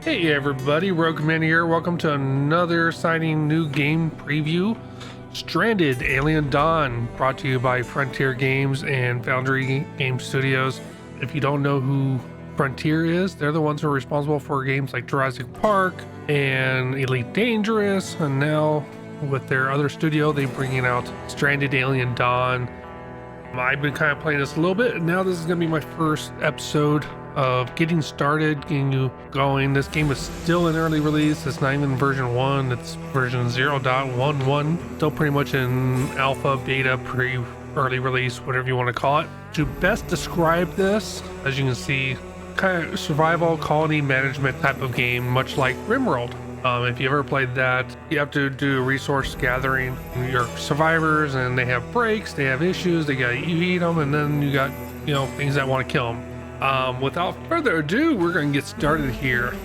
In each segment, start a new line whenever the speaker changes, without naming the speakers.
Hey everybody, RogueCmdr here. Welcome to another exciting new game preview. Stranded: Alien Dawn, brought to you by Frontier Games and Foundry Game Studios. If you don't know who Frontier is, they're the ones who are responsible for games like Jurassic Park and Elite Dangerous, and now with their other studio, they're bringing out Stranded: Alien Dawn. I've been kind of playing this a little bit, and now this is going to be my first episode of getting started, getting you going. This game is still in early release. It's not even version 1, it's version 0.11. Still pretty much in alpha, beta, early release, whatever you want to call it. To best describe this, as you can see, kind of survival colony management type of game, much like RimWorld. If you ever played that, you have to do resource gathering. Your survivors, and they have breaks, they have issues, you eat them, and then you got, things that want to kill them. Without further ado, we're going to get started here.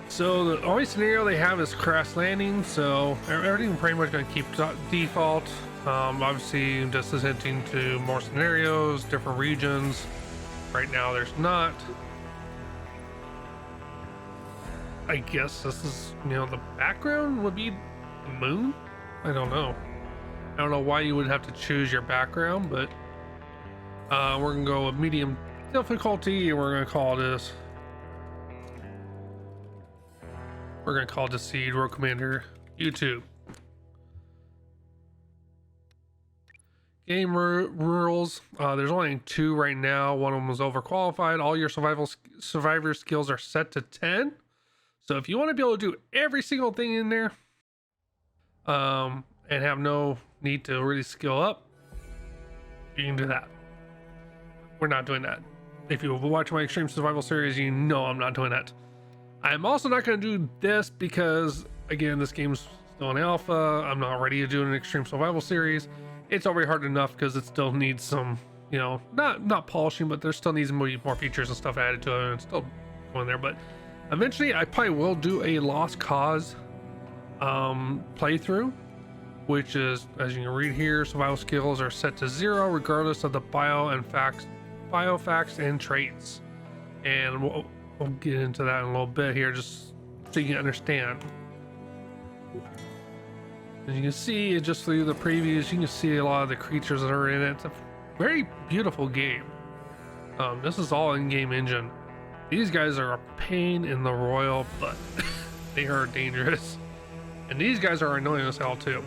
So the only scenario they have is crash landing, so everything pretty much going to keep default. Obviously, this is hinting to more scenarios, different regions. Right now there's not. I guess this is, the background would be the moon? I don't know. I don't know why you would have to choose your background, but we're going to go with medium difficulty, and we're going to call this... We're going to call this seed RogueCmdr YouTube. Game rules. There's only 2 right now. One of them was overqualified. All your survivor skills are set to 10. So if you want to be able to do every single thing in there, and have no need to really skill up, you can do that. We're not doing that. If you watch my Extreme Survival series, you know I'm not doing that. I'm also not going to do this because, again, this game's still in alpha. I'm not ready to do an Extreme Survival series. It's already hard enough because it still needs some, not polishing, but there still needs more features and stuff added to it, and it's still going there. But eventually, I probably will do a Lost Cause playthrough, which is, as you can read here, survival skills are set to 0 regardless of the biofacts and traits. And we'll get into that in a little bit here, just so you can understand. As you can see, just through the previews, you can see a lot of the creatures that are in it. It's a very beautiful game. This is all in-game engine. These guys are a pain in the royal butt. They are dangerous. And these guys are annoying as hell too.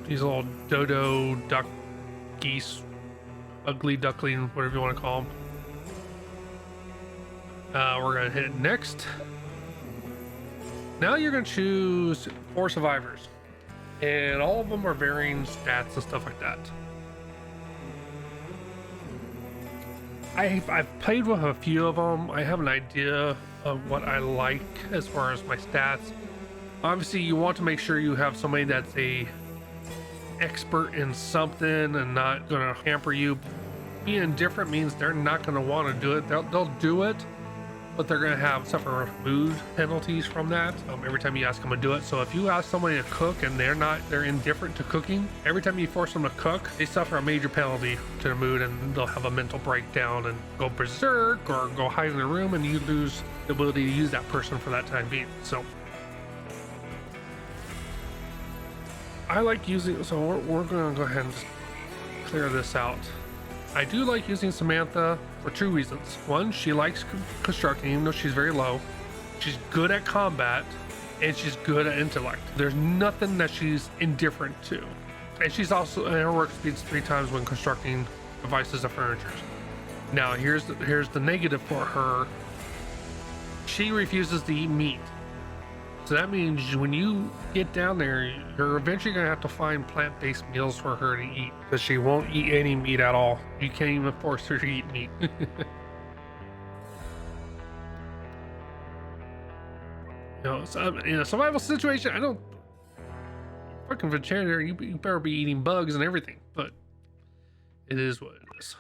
These little dodo, duck, geese, ugly duckling, whatever you want to call them. We're going to hit next. Now you're going to choose 4 survivors, and all of them are varying stats and stuff like that. I've played with a few of them. I have an idea of what I like as far as my stats. Obviously, you want to make sure you have somebody that's a expert in something and not going to hamper you. Being different means they're not going to want to do it. They'll do it, but they're gonna suffer mood penalties from that every time you ask them to do it. So if you ask somebody to cook and they're indifferent to cooking, every time you force them to cook, they suffer a major penalty to their mood, and they'll have a mental breakdown and go berserk or go hide in a room, and you lose the ability to use that person for that time being. So I like using, so we're gonna go ahead and just clear this out. I do like using Samantha for two reasons. One, she likes constructing, even though she's very low. She's good at combat, and she's good at intellect. There's nothing that she's indifferent to. And she's also, and her work speeds 3 times when constructing devices of furniture. Now, here's the negative for her. She refuses to eat meat. So that means when you get down there, you're eventually gonna have to find plant-based meals for her to eat, because she won't eat any meat at all. You can't even force her to eat meat. So, in a survival situation, I don't fucking vegetarian. You better be eating bugs and everything, but it is what it is.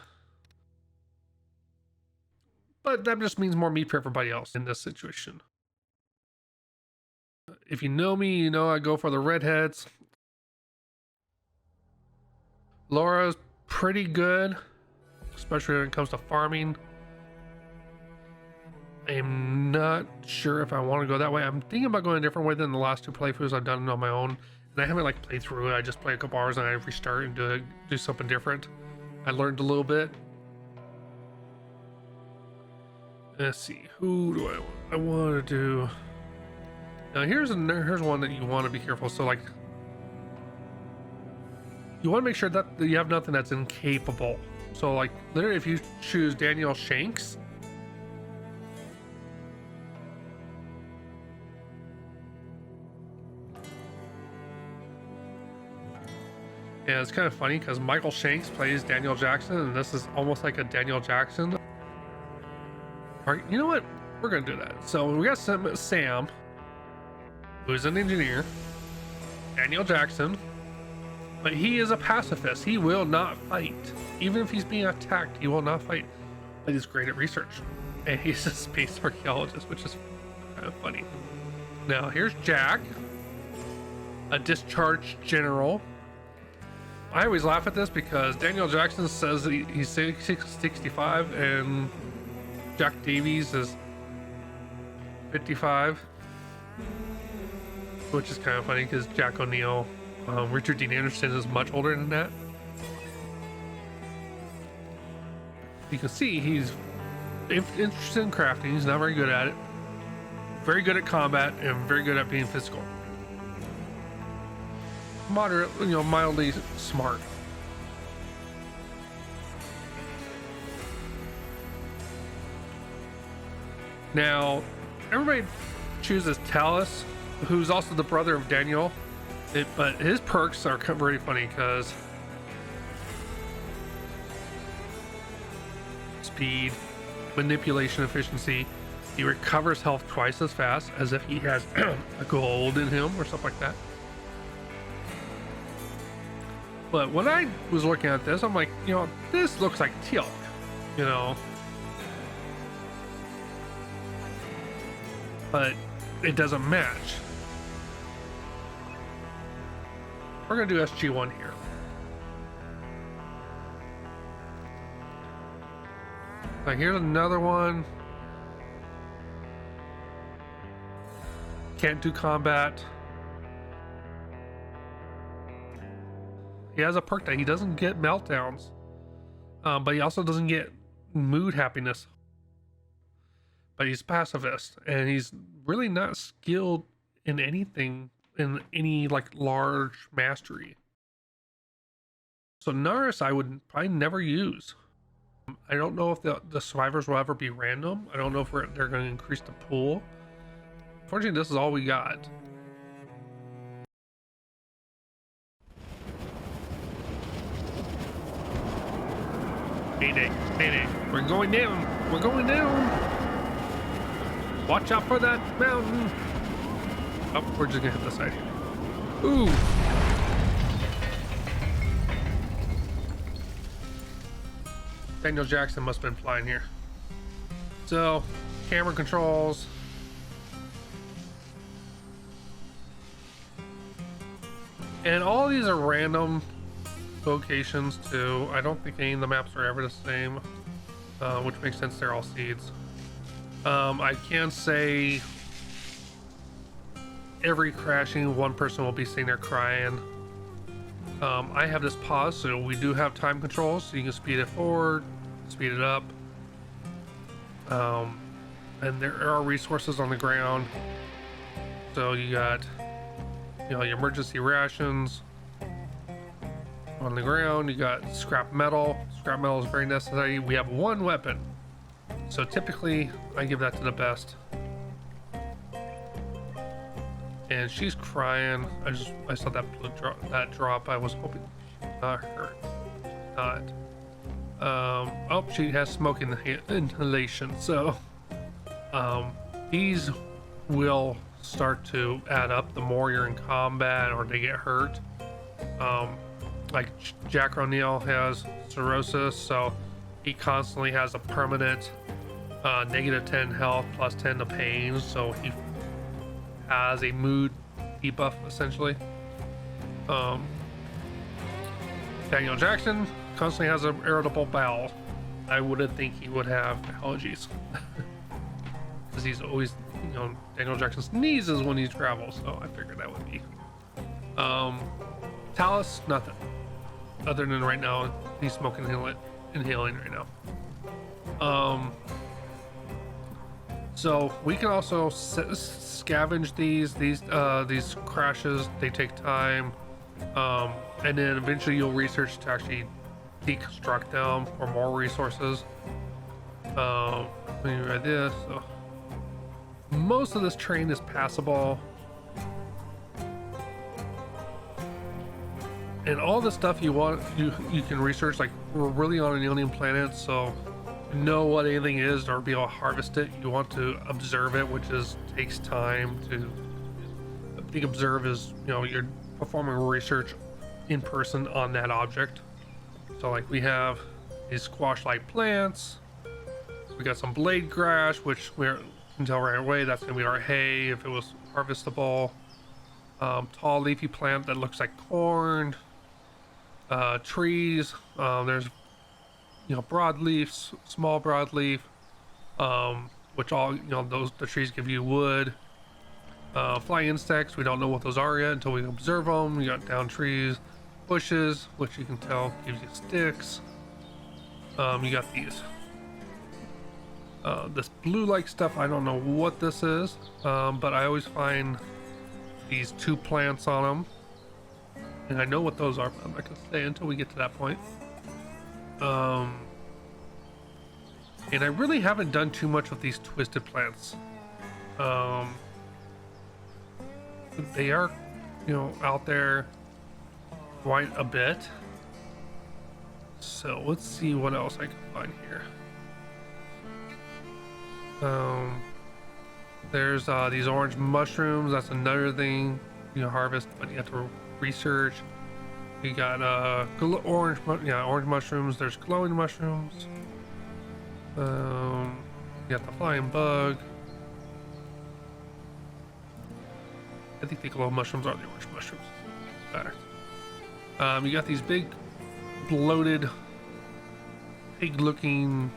But that just means more meat for everybody else in this situation. If you know me, you know I go for the redheads. Laura's pretty good, especially when it comes to farming. I'm not sure if I want to go that way. I'm thinking about going a different way than the last 2 playthroughs I've done on my own. And I haven't like played through it. I just play a couple hours and I restart and do something different. I learned a little bit. Let's see, who do I want? I want to do. Now here's one that you want to be careful. So like, you want to make sure that you have nothing that's incapable. So like, literally, if you choose Daniel Shanks, yeah, it's kind of funny because Michael Shanks plays Daniel Jackson, and this is almost like a Daniel Jackson. All right, you know what? We're gonna do that. So we got Sam, who's an engineer, Daniel Jackson, but he is a pacifist. He will not fight. Even if he's being attacked, he will not fight. But he's great at research. And he's a space archaeologist, which is kind of funny. Now, here's Jack, a discharged general. I always laugh at this because Daniel Jackson says that he's 65 and Jack Davies is 55. Which is kind of funny because Jack O'Neill, Richard Dean Anderson is much older than that. You can see he's interested in crafting. He's not very good at it. Very good at combat and very good at being physical. Moderate, mildly smart. Now, everybody chooses Talus, who's also the brother of Daniel, but his perks are very funny because speed, manipulation efficiency, he recovers health twice as fast as if he has a gold in him or stuff like that. But when I was looking at this, I'm like, this looks like Teal'c, but it doesn't match. We're gonna do SG1 here. Like, here's another one. Can't do combat. He has a perk that he doesn't get meltdowns, but he also doesn't get mood happiness. But he's pacifist, and he's really not skilled in anything, in any like large mastery. So Naris I would probably never use. I don't know if the survivors will ever be random. I don't know if they're going to increase the pool. Unfortunately, this is all we got. Mayday, we're going down. We're going down. Watch out for that mountain. Oh, we're just gonna hit the side here. Ooh. Daniel Jackson must have been flying here. So camera controls. And all these are random locations too. I don't think any of the maps are ever the same, which makes sense. They're all seeds. I can say every crashing, one person will be sitting there crying. I have this pause, so we do have time controls, so you can speed it forward, speed it up. And there are resources on the ground. So you got, you know, your emergency rations on the ground. You got scrap metal. Scrap metal is very necessary. We have one weapon, so typically I give that to the best. And she's crying. I saw that drop. I was hoping not hurt. Not. Oh, she has smoke inhalation. So these will start to add up the more you're in combat or they get hurt. Like Jack O'Neill has cirrhosis, so he constantly has a permanent -10 health plus 10 to pain, so he has a mood debuff essentially. Daniel Jackson constantly has an irritable bowel. I wouldn't think he would have allergies because he's always, you know, Daniel Jackson sneezes when he travels, so I figured that would be. Talus, nothing other than right now he's smoking inhaling right now. So we can also scavenge these crashes. They take time, and then eventually you'll research to actually deconstruct them for more resources. Let me read this. So most of this terrain is passable, and all the stuff you want you can research. Like, we're really on an alien planet, so know what anything is or be able to harvest it. You want to observe it, which takes time to. I think observe is, you know, you're performing research in person on that object. So like we have these squash-like plants. We got some blade grass, which we can tell right away that's gonna be our hay if it was harvestable. Tall leafy plant that looks like corn. Trees. There's, you know, broadleafs, small broadleaf, which all, you know, the trees give you wood. Flying insects, we don't know what those are yet until we observe them. You got down trees, bushes, which you can tell gives you sticks. You got these, this blue-like stuff. I don't know what this is, but I always find these two plants on them, and I know what those are, but I'm not gonna say until we get to that point. And I really haven't done too much with these twisted plants. They are, you know, out there quite a bit. So let's see what else I can find here. There's these orange mushrooms. That's another thing you can harvest, but you have to research. You got orange mushrooms. There's glowing mushrooms. You got the flying bug. I think the glow mushrooms are the orange mushrooms. You got these big bloated pig looking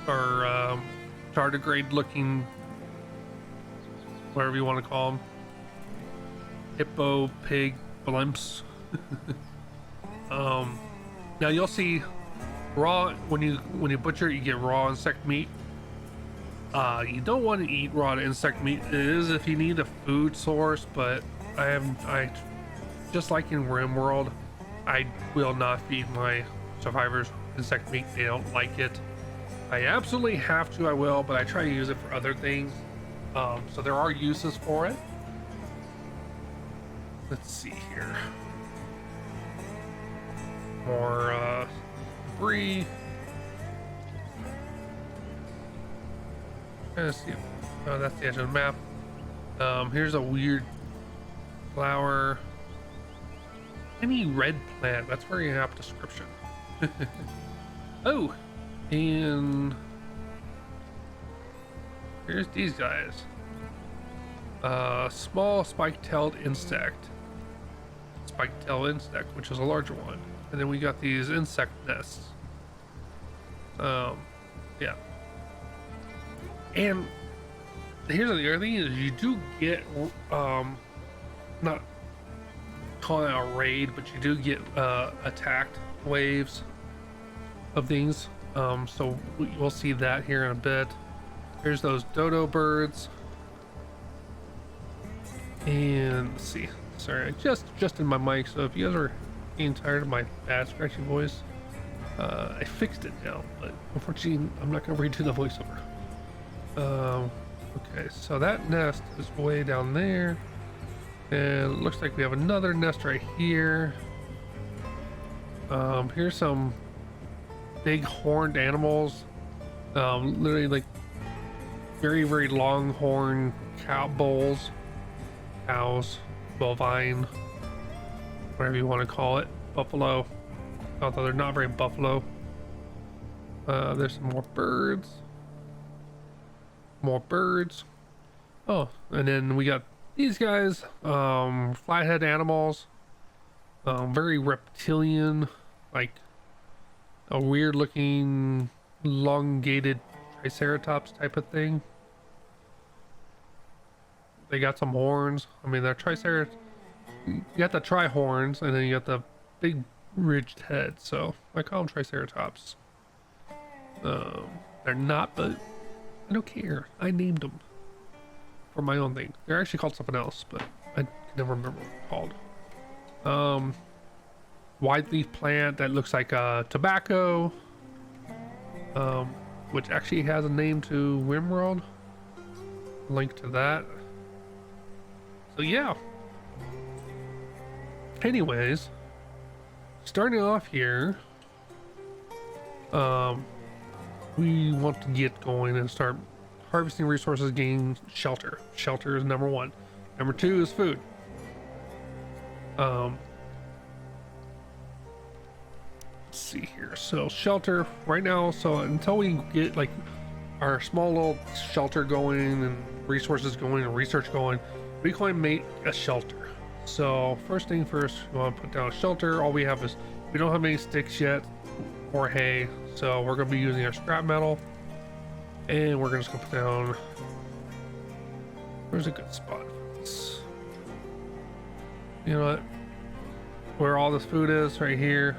or tardigrade looking, whatever you want to call them, hippo pig blimps. Now you'll see raw when you butcher it, you get raw insect meat. You don't want to eat raw insect meat. It is if you need a food source, but I just like in RimWorld, I will not feed my survivors insect meat. They don't like it. I absolutely have to, I will, but I try to use it for other things. So there are uses for it. Let's see here. More debris. Let's see. Oh, that's the edge of the map. Here's a weird flower. Any red plant. That's very apt description. Oh, and Here's these guys. Small spike-tailed insect. Spike-tailed insect, which is a larger one. And then we got these insect nests. Yeah. And here's the other thing is you do get, not calling it a raid, but you do get attacked waves of things. So we'll see that here in a bit. Here's those dodo birds. And let's see. Sorry, I just adjusted my mic, so if you guys are getting tired of my bad scratchy voice, I fixed it now, but unfortunately I'm not gonna redo the voiceover. Okay, so that nest is way down there, and it looks like we have another nest right here. Here's some big horned animals, literally like very long horn cows, bovine, whatever you want to call it, buffalo, although they're not very buffalo. There's some more birds. Oh, and then we got these guys, flathead animals, very reptilian, like a weird looking elongated triceratops type of thing. They got some horns. I mean, they're triceratops. You got the tri-horns, and then you got the big ridged head, so I call them triceratops. They're not, but I don't care. I named them for my own thing. They're actually called something else, but I can never remember what it's called. Wide leaf plant that looks like tobacco, which actually has a name to Rimworld. Link to that. So yeah. Anyways, starting off here, we want to get going and start harvesting resources, gaining shelter. Shelter is number one. Number two is food. Let's see here. So shelter right now. So until we get like our small little shelter going and resources going and research going, we can only make a shelter. So first thing first, we want to put down a shelter. All we have is, we don't have any sticks yet or hay, so we're going to be using our scrap metal, and we're just going to put down, where's a good spot for this? You know what, where all this food is, right here.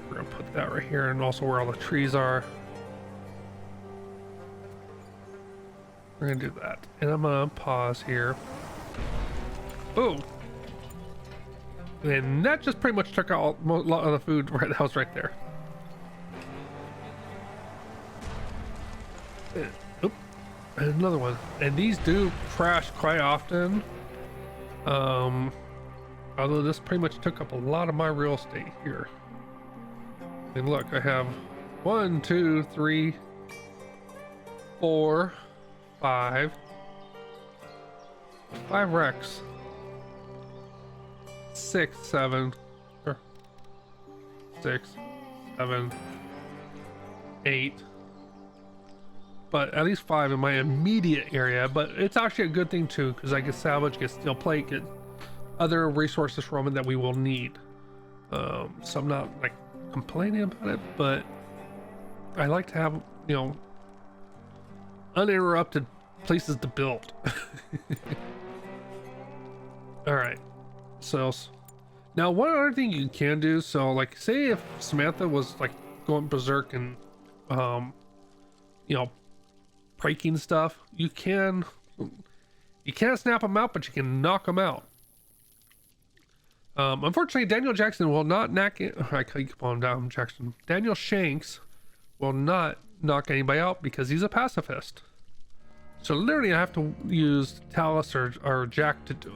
We're going to put that right here, and also where all the trees are. We're going to do that, and I'm going to pause here. Boom. And that just pretty much took out a lot of the food right, that was right there. Oop. And another one. And these do crash quite often. Although this pretty much took up a lot of my real estate here. And look, I have 1, 2, 3, 4, 5 wrecks. 6, 7, 6, 7, 8, but at least 5 in my immediate area. But it's actually a good thing too, because I can salvage, get steel plate, get other resources from it that we will need. So I'm not like complaining about it, but I like to have, you know, uninterrupted places to build. All right. So now one other thing you can do, so like say if Samantha was like going berserk and you know, breaking stuff, you can't snap them out, but you can knock them out. Unfortunately, Daniel Jackson will not I keep on down Jackson. Daniel Shanks will not knock anybody out because he's a pacifist. So literally I have to use Talus or Jack to do it.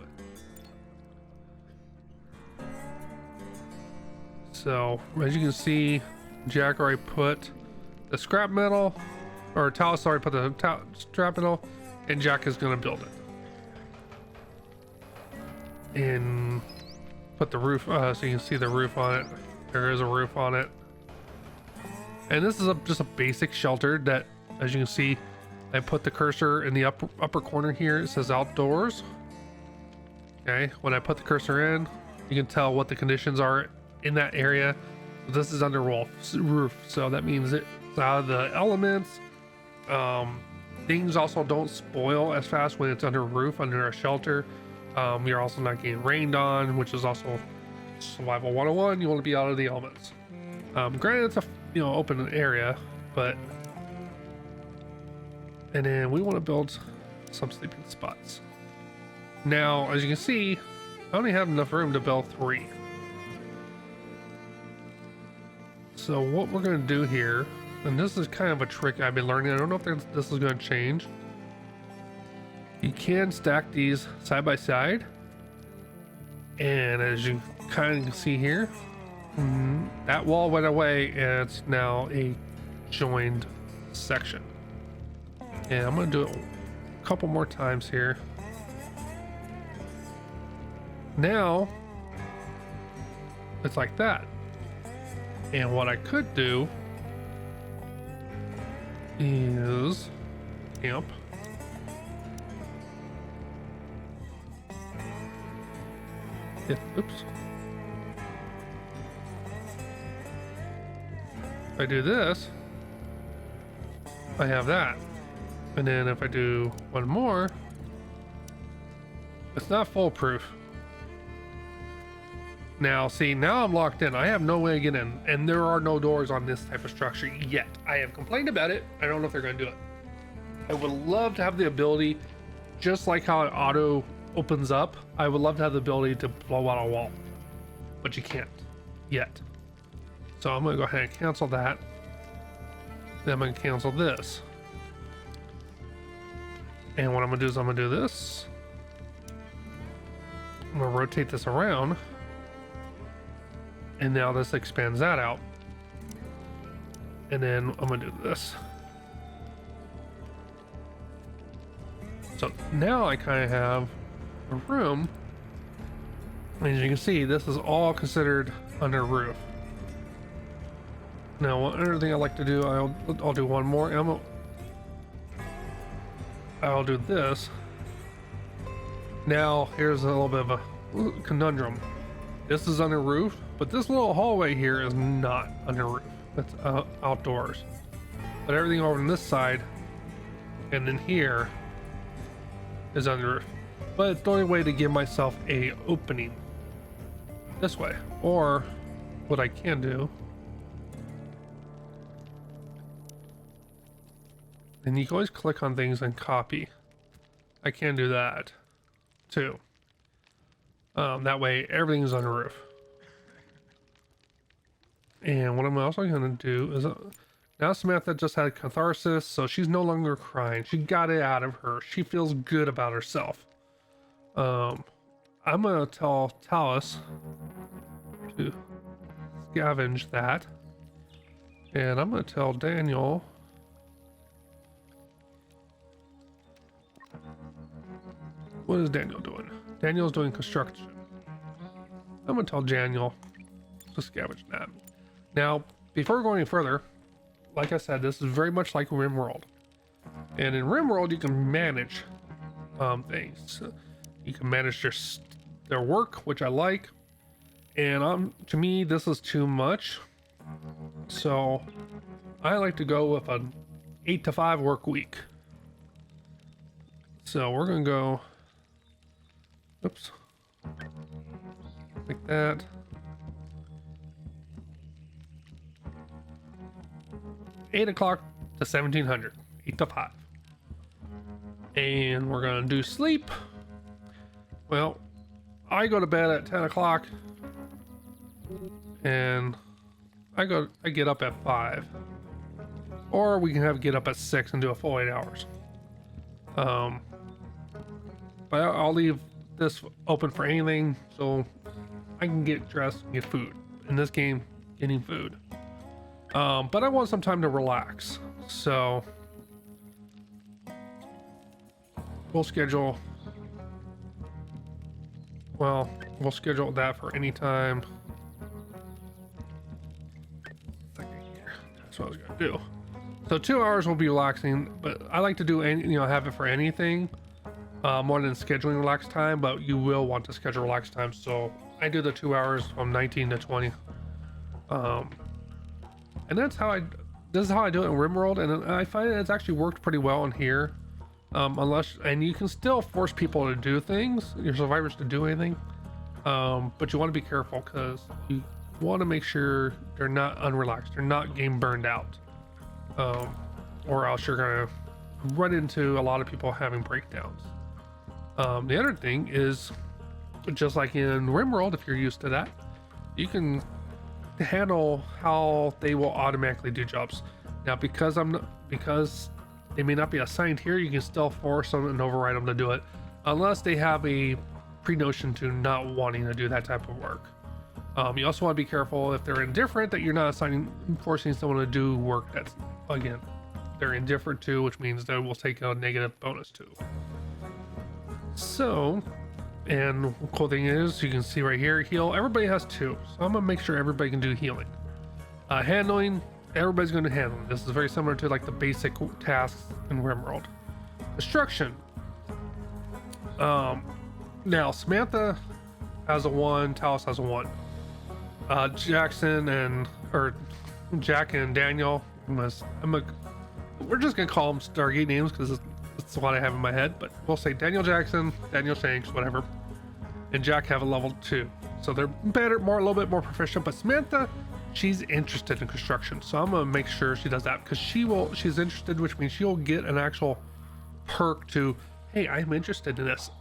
So as you can see, Jack already put the scrap metal, or Talus already put the scrap metal, and Jack is going to build it. And put the roof, so you can see the roof on it. There is a roof on it. And this is just a basic shelter that, as you can see, I put the cursor in the upper corner here. It says outdoors. Okay, when I put the cursor in, you can tell what the conditions are in that area. This is under roof, so that means it's out of the elements. Things also don't spoil as fast when it's under roof, under a shelter. You're also not getting rained on, which is also survival 101. You want to be out of the elements. Granted, it's a open area, but and then we want to build some sleeping spots. Now, as you can see, I only have enough room to build 3. So what we're going to do here, and this is kind of a trick I've been learning. I don't know if this is going to change. You can stack these side by side, and as you kind of see here, that wall went away and it's now a joined section. And I'm going to do it a couple more times here. Now it's like that. And what I could do is camp. Oops. If I do this, I have that. And then if I do one more, it's not foolproof. Now, see, now I'm locked in. I have no way to get in, and there are no doors on this type of structure yet. I have complained about it. I don't know if they're going to do it. I would love to have the ability, just like how it auto opens up, I would love to have the ability to blow out a wall, but you can't yet. So I'm going to go ahead and cancel that. Then I'm going to cancel this. And what I'm going to do is I'm going to do this. I'm going to rotate this around. And now this expands that out. And then I'm going to do this. So now I kind of have a room. As you can see, this is all considered under roof. Now, one other thing I like to do, I'll do one more. I'll do this. Now, here's a little bit of a conundrum. This is under roof, but this little hallway here is not under roof. It's outdoors. But everything over on this side and then here is under roof. But it's the only way to give myself a opening this way. Or what I can do, and you can always click on things and copy. I can do that too. That way everything is on the roof. And what I'm also going to do is now Samantha just had catharsis, so she's no longer crying. She got it out of her. She feels good about herself. I'm going to tell Talus to scavenge that. And I'm going to tell Daniel what is Daniel doing? Daniel's doing construction. I'm going to tell Daniel to scavenge that. Now, before going any further, like I said, this is very much like RimWorld. And in RimWorld, you can manage things. You can manage their work, which I like. And to me, this is too much. So I like to go with an 8 to 5 work week. So we're going to go, oops, like that. $8 o'clock to 1700, 8 to 5. And we're going to do sleep. Well, I go to bed at 10 o'clock and I get up at 5, or we can get up at 6 and do a full 8 hours. But I'll leave this open for anything so I can get dressed and get food. In this game, getting food. But I want some time to relax, so we'll schedule that for any time. That's what I was gonna do. So 2 hours will be relaxing, but I like to do have it for anything more than scheduling relaxed time, but you will want to schedule relaxed time. So I do the 2 hours from 19 to 20. And this is how I do it in RimWorld, and I find it's actually worked pretty well in here. And you can still force people to do things, your survivors to do anything, but you want to be careful because you want to make sure they're not unrelaxed, they're not game burned out, or else you're gonna run into a lot of people having breakdowns. The other thing is, just like in RimWorld, if you're used to that, you can handle how they will automatically do jobs. Now, because they may not be assigned here, you can still force them and override them to do it, unless they have a pre-notion to not wanting to do that type of work. You also want to be careful if they're indifferent, that you're not forcing someone to do work that's, again, they're indifferent to, which means they will take a negative bonus to. So, and the cool thing is, you can see right here, heal, everybody has 2, so I'm gonna make sure everybody can do healing. Handling, everybody's going to handle. This is very similar to like the basic tasks in RimWorld. Destruction. Now Samantha has a 1, Talos has a 1. Jack and Daniel, we're just gonna call them Stargate names because it's what I have in my head, but we'll say Daniel Jackson, Daniel Shanks, whatever, and Jack have a level 2, so they're better, a little bit more proficient. But Samantha, she's interested in construction, so I'm gonna make sure she does that because she's interested, which means she'll get an actual perk to, hey, I'm interested in this.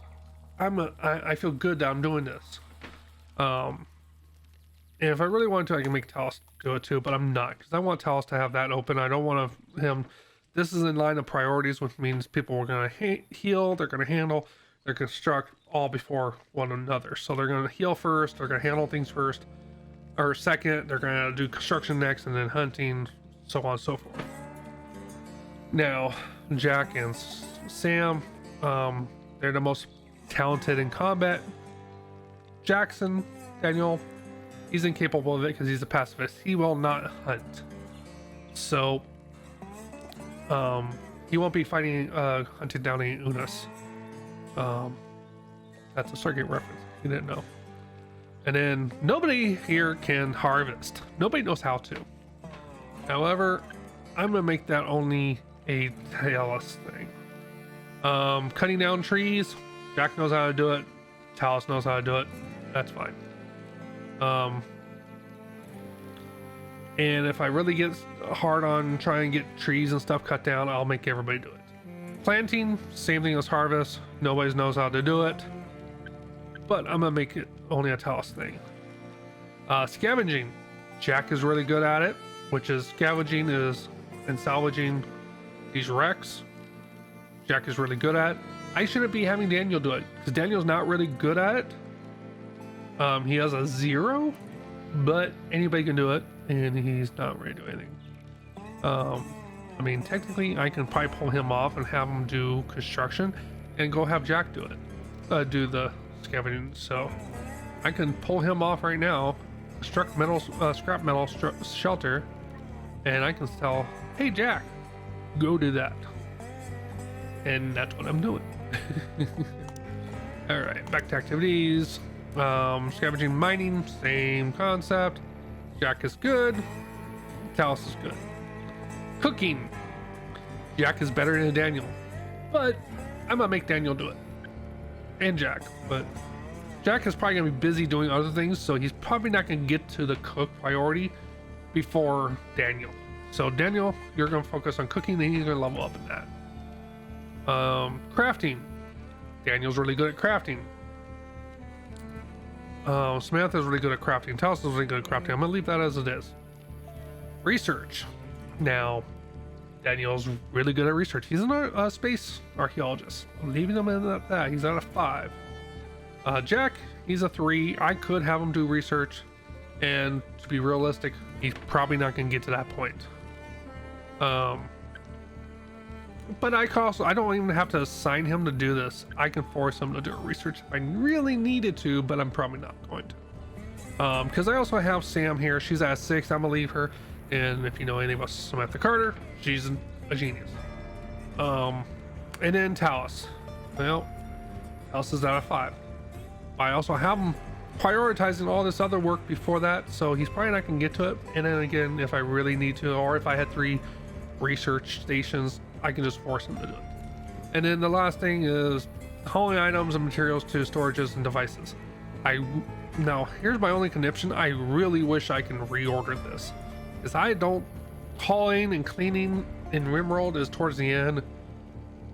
I feel good that I'm doing this. And if I really wanted to, I can make Talos do it too, but I'm not, because I want Talos to have that open. I don't want him. This is in line of priorities, which means people are going to heal, they're going to handle, they're going to construct all before one another. So they're going to heal first, they're going to handle things first, or second, they're going to do construction next, and then hunting, so on and so forth. Now, Jack and Sam, they're the most talented in combat. Jackson, Daniel, he's incapable of it because he's a pacifist. He will not hunt. So, he won't be fighting, hunting down any Unas. That's a Stargate reference. You didn't know. And then nobody here can harvest. Nobody knows how to. However, I'm gonna make that only a Talos thing. Cutting down trees, Jack knows how to do it. Talos knows how to do it. That's fine. And if I really get hard on trying to get trees and stuff cut down, I'll make everybody do it. Planting, same thing as harvest. Nobody knows how to do it, but I'm gonna make it only a Talos thing. Scavenging, Jack is really good at it, which is scavenging and salvaging these wrecks. Jack is really good at. I shouldn't be having Daniel do it because Daniel's not really good at it. He has a 0, but anybody can do it, and he's not ready to do anything. I mean, technically, I can probably pull him off and have him do construction, and go have Jack do it, do the scavenging. So I can pull him off right now, scrap metal shelter, and I can tell, hey Jack, go do that, and that's what I'm doing. All right, back to activities. Scavenging, mining, same concept. Jack is good. Talos is good. Cooking, Jack is better than Daniel, but I'm gonna make Daniel do it, and Jack. But Jack is probably gonna be busy doing other things, so he's probably not gonna get to the cook priority before Daniel. So Daniel, you're gonna focus on cooking, and he's gonna level up in that. Crafting, Daniel's really good at crafting. Samantha's really good at crafting. Talos is really good at crafting. I'm gonna leave that as it is. Research, now Daniel's really good at research. He's a space archaeologist. I'm leaving him in at that. He's at a 5. Jack, he's a 3. I could have him do research, and to be realistic, he's probably not gonna get to that point. But I don't even have to assign him to do this. I can force him to do research if I really needed to, but I'm probably not going to. Because I also have Sam here. She's at 6. I'm gonna leave her, And if you know anything about Samantha Carter, she's a genius. And then Talus. Well, Talus is out of 5. I also have him prioritizing all this other work before that, so he's probably not going to get to it. And then again, if I really need to, or if I had 3 research stations, I can just force him to do it. And then the last thing is hauling items and materials to storages and devices. Now here's my only condition. I really wish I can reorder this, because I don't, hauling and cleaning in RimWorld is towards the end.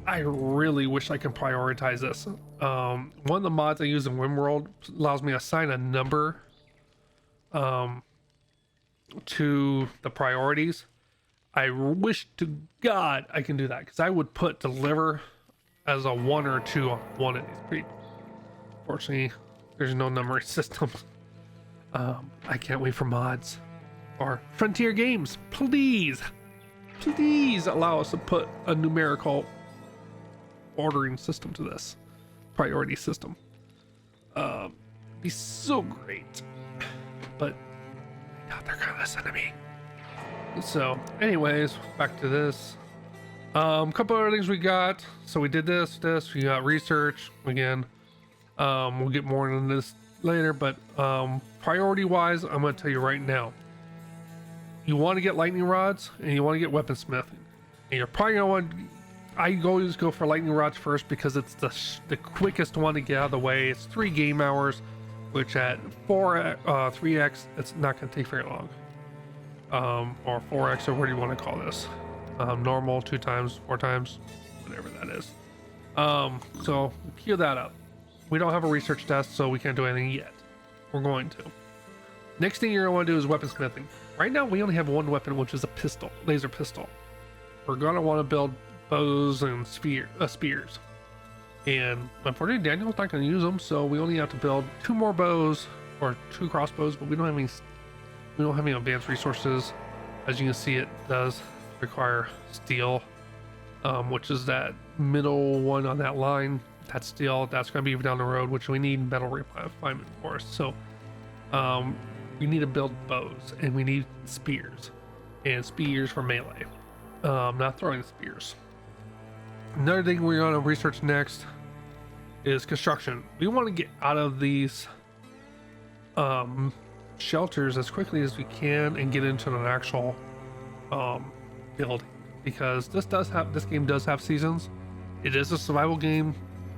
I really wish I can prioritize this. One of the mods I use in RimWorld allows me to assign a number to the priorities. I wish to God I can do that, because I would put deliver as a 1 or 2 on one of these. Fortunately, there's no numbering system. I can't wait for mods or Frontier Games. Please allow us to put a numerical ordering system to this priority system. Be so great, but I doubt they're gonna listen to me. So anyways, back to this. Couple other things we got. So we did this, we got research again. We'll get more into this later, but priority wise, I'm going to tell you right now, you want to get lightning rods and you want to get weaponsmithing, and you're probably going to want, I always go for lightning rods first because it's the quickest one to get out of the way. It's 3 game hours, which at 3x it's not going to take very long, or 4x, or what do you want to call this, normal, 2 times, 4 times, whatever that is. So queue that up. We don't have a research test, so we can't do anything yet. We're going to. Next thing you're going to want to do is weaponsmithing. Right now, we only have 1 weapon, which is a pistol, laser pistol. We're going to want to build bows and spears. And unfortunately, Daniel's not going to use them, so we only have to build 2 more bows, or 2 crossbows, but we don't have any advanced resources. As you can see, it does require steel, which is that middle one on that line. That's steel. That's going to be down the road, which we need metal refinement for. So we need to build bows, and we need spears, and spears for melee, not throwing spears. Another thing we're going to research next is construction. We want to get out of these shelters as quickly as we can and get into an actual building, because this game does have seasons. It is a survival game,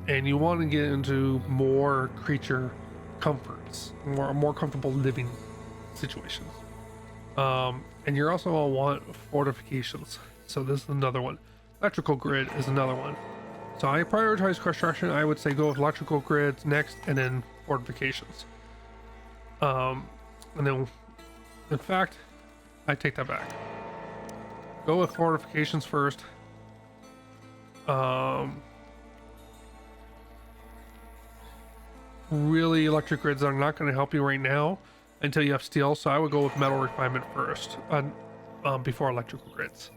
and you want to get into more creature comforts, more comfortable living situations. And you're also going to want fortifications. So this is another one. Electrical grid is another one. So I prioritize construction. I would say go with electrical grids next, and then fortifications. And then, in fact, I take that back. Go with fortifications first. Really, electric grids are not going to help you right now until you have steel, so I would go with metal refinement first, before electrical grids.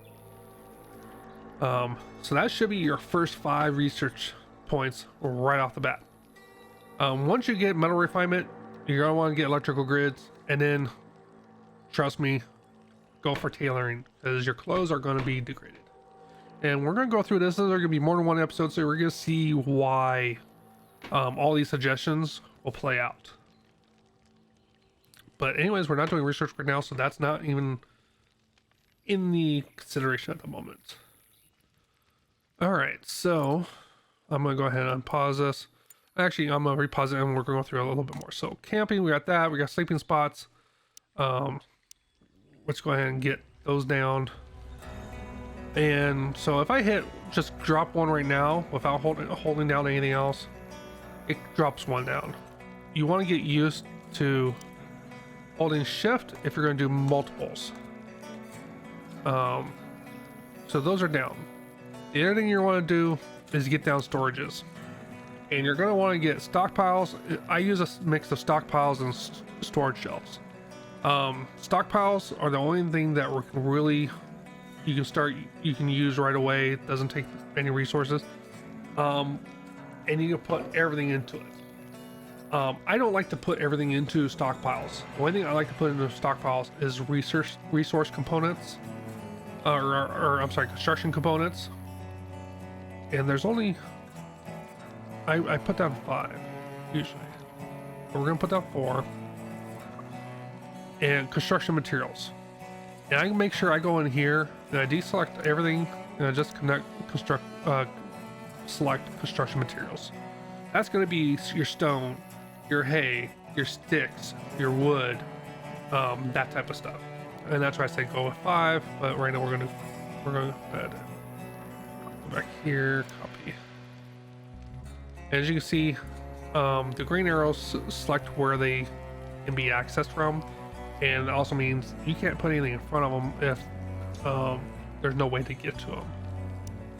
So that should be your first 5 research points right off the bat. Once you get metal refinement, you're going to want to get electrical grids, and then, trust me, go for tailoring, because your clothes are going to be degraded. And we're going to go through this. There's going to be more than 1 episode, so we're going to see why all these suggestions will play out. But anyways, we're not doing research right now, so that's not even in the consideration at the moment. All right, so I'm going to go ahead and unpause this. Actually, I'm going to repause it, and we're going to go through a little bit more. So camping, we got that. We got sleeping spots. Let's go ahead and get those down. And so if I just drop 1 right now without holding down anything else, it drops 1 down. You want to get used to holding shift if you're going to do multiples. So those are down. The other thing you want to do is get down storages, and you're going to want to get stockpiles. I use a mix of stockpiles and storage shelves. Stockpiles are the only thing that really you can use right away. It doesn't take any resources, and you can put everything into it. I don't like to put everything into stockpiles. The only thing I like to put into stockpiles is resource components, or I'm sorry, construction components. And there's only, I put down 5 usually, but we're gonna put down 4. And construction materials. And I can make sure I go in here and I deselect everything and I just select construction materials. That's going to be your stone, your hay, your sticks, your wood, that type of stuff. And that's why I say go with 5. But right now we're going to go back here, copy. As you can see, the green arrows select where they can be accessed from. And it also means you can't put anything in front of them if there's no way to get to them.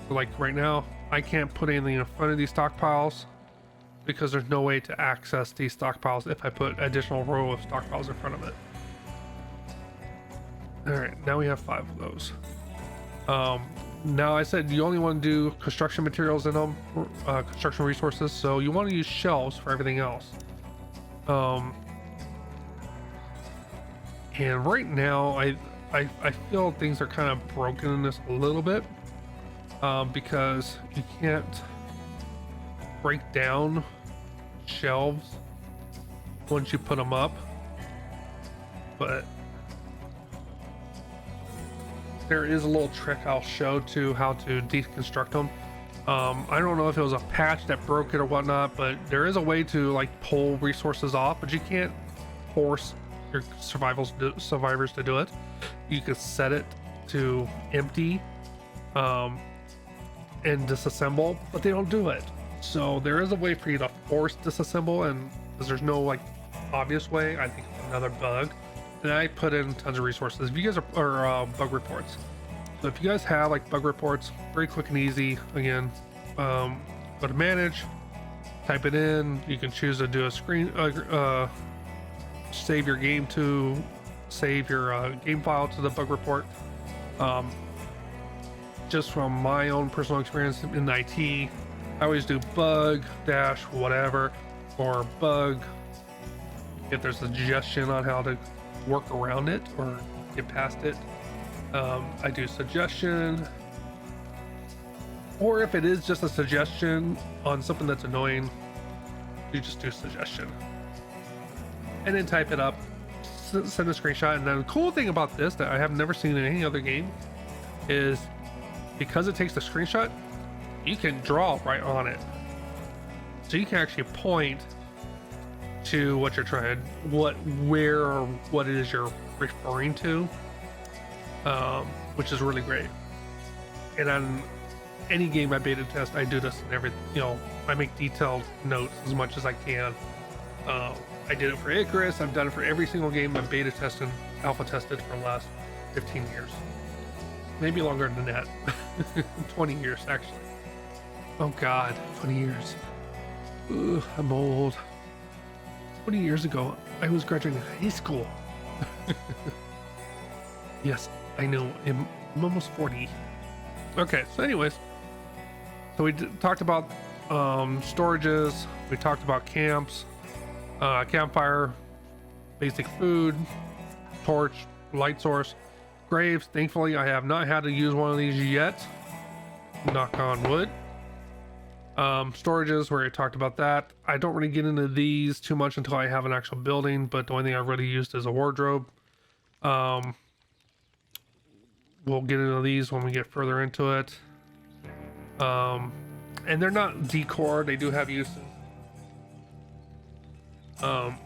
So like right now, I can't put anything in front of these stockpiles because there's no way to access these stockpiles if I put additional row of stockpiles in front of it. All right, now we have 5 of those. Now I said you only want to do construction materials in them, construction resources, so you want to use shelves for everything else. And right now, I feel things are kind of broken in this a little bit, because you can't break down shelves once you put them up. But there is a little trick I'll show to how to deconstruct them. I don't know if it was a patch that broke it or whatnot, but there is a way to like pull resources off, but you can't force your survivors to do it. You could set it to empty and disassemble, but they don't do it. So there is a way for you to force disassemble, and because there's no like obvious way, I think it's another bug. And I put in tons of resources. If you guys are bug reports, so if you guys have like bug reports, very quick and easy. Again, go to manage, type it in. You can choose to do a screen save your game to save your game file to the bug report. Just from my own personal experience in IT, I always do bug dash whatever, or bug if there's a suggestion on how to work around it or get past it. I do suggestion, or if it is just a suggestion on something that's annoying, you just do suggestion and then type it up, send a screenshot. And then the cool thing about this that I have never seen in any other game is because it takes the screenshot, you can draw right on it, so you can actually point to what you're trying, where or what it is you're referring to, which is really great. And on any game I beta test, I do this in every, I make detailed notes as much as I can. I did it for Icarus. I've done it for every single game I've beta tested, alpha tested for the last 15 years. Maybe longer than that. 20 years, actually. Oh God, 20 years. Ugh, I'm old. 20 years ago, I was graduating high school. Yes, I know. I'm almost 40. Okay, so anyways. So we talked about storages. We talked about camps. Campfire, basic food, torch, light source, graves. Thankfully, I have not had to use one of these yet. Knock on wood. Storages, where I talked about that. I don't really get into these too much until I have an actual building, but the only thing I've really used is a wardrobe. We'll get into these when we get further into it. And they're not decor, they do have uses. And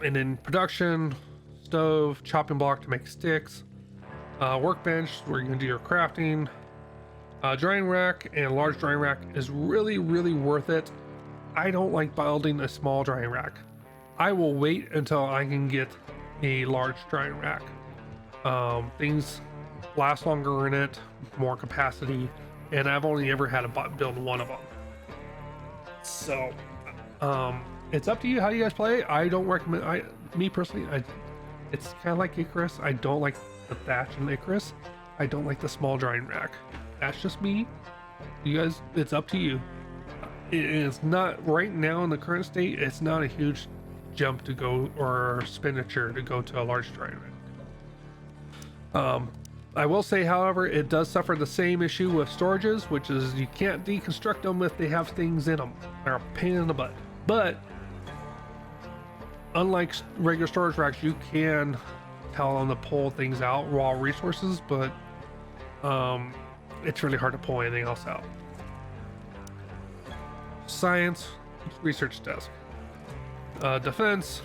then production, stove, chopping block to make sticks, workbench where you can do your crafting, drying rack, and large drying rack is really worth it. I don't like building a small drying rack. I will wait until I can get a large drying rack. Things last longer in it, more capacity, and I've only ever had to build one of them. So it's up to you how you guys play. I don't recommend, me personally, it's kind of like Icarus. I don't like the thatch in Icarus. I don't like the small drying rack. That's just me. You guys, it's up to you. It's not right now in the current state. It's not a huge jump to go or expenditure to go to a large giant. I will say, however, it does suffer the same issue with storages, which is you can't deconstruct them if they have things in them. They're a pain in the butt. But unlike regular storage racks, you can tell them to pull things out, raw resources, but it's really hard to pull anything else out. Science, research desk. Defense,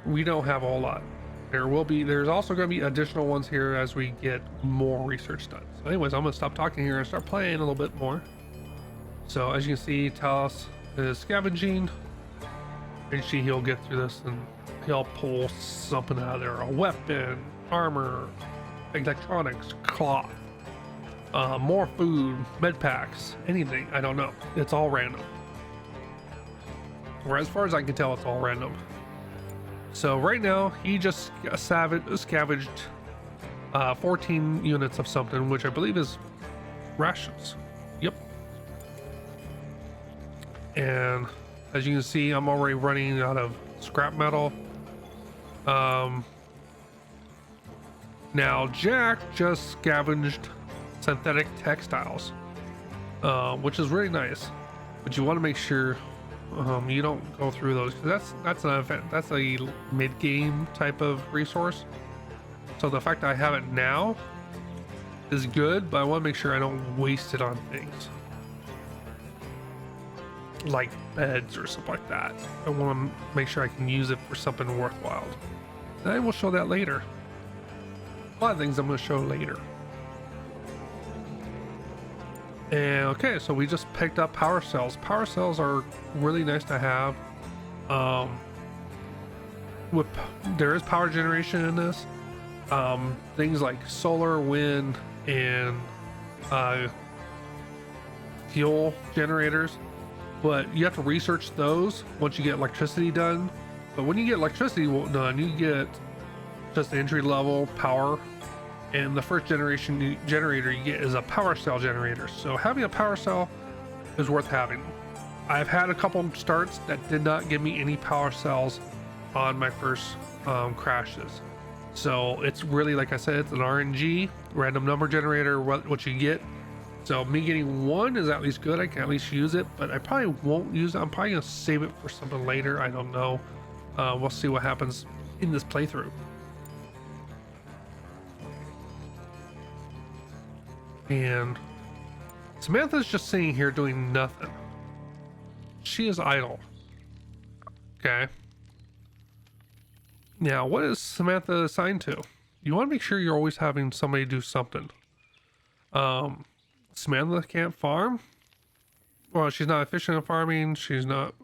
we don't have a whole lot. There's also going to be additional ones here as we get more research done. So anyways, I'm going to stop talking here and start playing a little bit more. So as you can see, Talos is scavenging, and he'll get through this and he'll pull something out of there. A weapon, armor, electronics, cloth, more food, med packs, anything. I don't know. It's all random. Or as far as I can tell, it's all random. So right now, he just scavenged 14 units of something, which I believe is rations. Yep. And as you can see, I'm already running out of scrap metal. Now Jack just scavenged synthetic textiles, which is really nice. But you want to make sure you don't go through those, because that's an event, that's a mid-game type of resource. So the fact that I have it now is good, but I want to make sure I don't waste it on things like beds or something like that. I want to make sure I can use it for something worthwhile, and I will show that later. A lot of things I'm going to show later. And okay, so we just picked up power cells. Power cells are really nice to have. There is power generation in this. Things like solar, wind, and fuel generators. But you have to research those once you get electricity done. But when you get electricity done, you get just entry level power. And the first generation generator you get is a power cell generator. So having a power cell is worth having. I've had a couple starts that did not give me any power cells on my first crashes. So it's really, like I said, it's an RNG, random number generator, what you get. So me getting one is at least good. I can at least use it, but I probably won't use it. I'm probably gonna save it for something later. I don't know. We'll see what happens in this playthrough. And Samantha's just sitting here doing nothing. She is idle. Okay. Now, what is Samantha assigned to? You want to make sure you're always having somebody do something. Samantha can't farm. Well, she's not efficient at farming. She's not.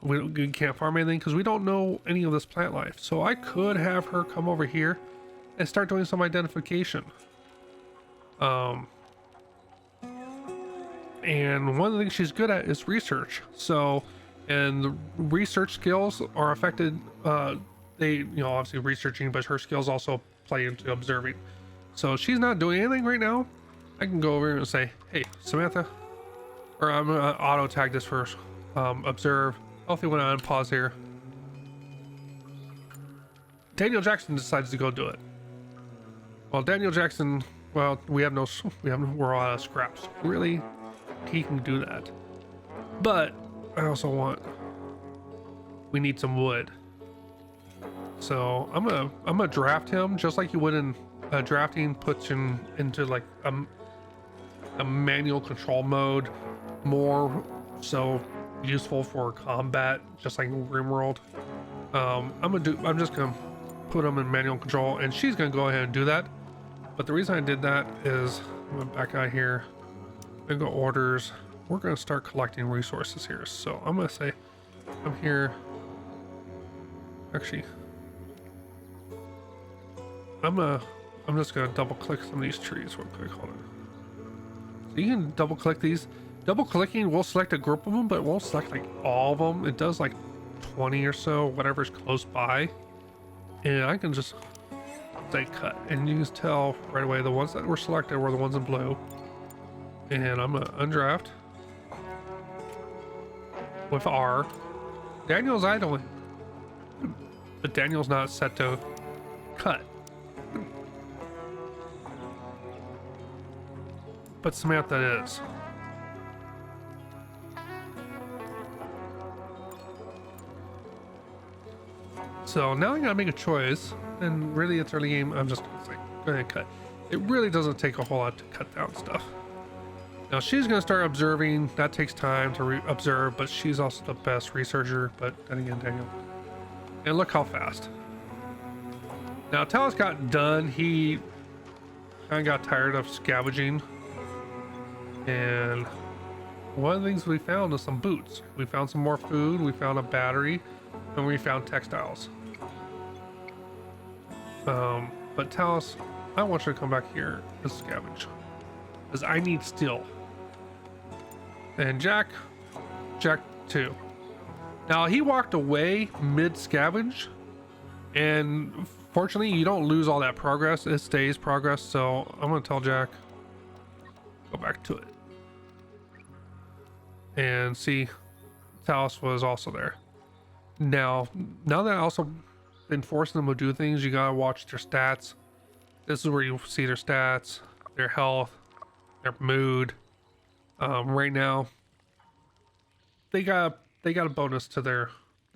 We can't farm anything because we don't know any of this plant life. So I could have her come over here and start doing some identification. And one of the things she's good at is research. So, and the research skills are affected. They, obviously researching, but her skills also play into observing. So she's not doing anything right now. I can go over and say, hey, Samantha, or I'm gonna auto tag this first. Observe. Hopefully when I unpause here, Daniel Jackson decides to go do it. Well, Daniel Jackson, well, we're all out of scraps. Really, he can do that. But I also we need some wood. So I'm gonna draft him just like you would in drafting. Puts him into like a manual control mode, more so useful for combat, just like RimWorld. I'm just gonna put him in manual control, and she's gonna go ahead and do that. But the reason I did that is I'm gonna back out here and go orders. We're gonna start collecting resources here. So I'm gonna say I'm here. Actually, I'm just gonna double click some of these trees real quick. Hold on. So you can double click these. Double clicking will select a group of them, but it won't select like all of them. It does like 20 or so, whatever's close by. And I can just say cut, and you can tell right away the ones that were selected were the ones in blue. And I'm gonna undraft. with R. Daniel's idling, but Daniel's not set to cut. But Samantha is. So now I gotta make a choice, and really it's early game. I'm just gonna say, go ahead and cut. It really doesn't take a whole lot to cut down stuff. Now she's gonna start observing. That takes time to observe, but she's also the best researcher. But then again, Daniel. And look how fast. Now Talos got done. He kind of got tired of scavenging. And one of the things we found is some boots. We found some more food. We found a battery, and we found textiles. But Talos, I want you to come back here and scavenge, because I need steel. And Jack too. Now he walked away mid scavenge, and fortunately you don't lose all that progress. It stays progress. So I'm gonna tell Jack, go back to it. And see, Talos was also there. Now that I also been forcing them to do things, you gotta watch their stats. This is where you see their stats, their health, their mood. Right now, they got a bonus to their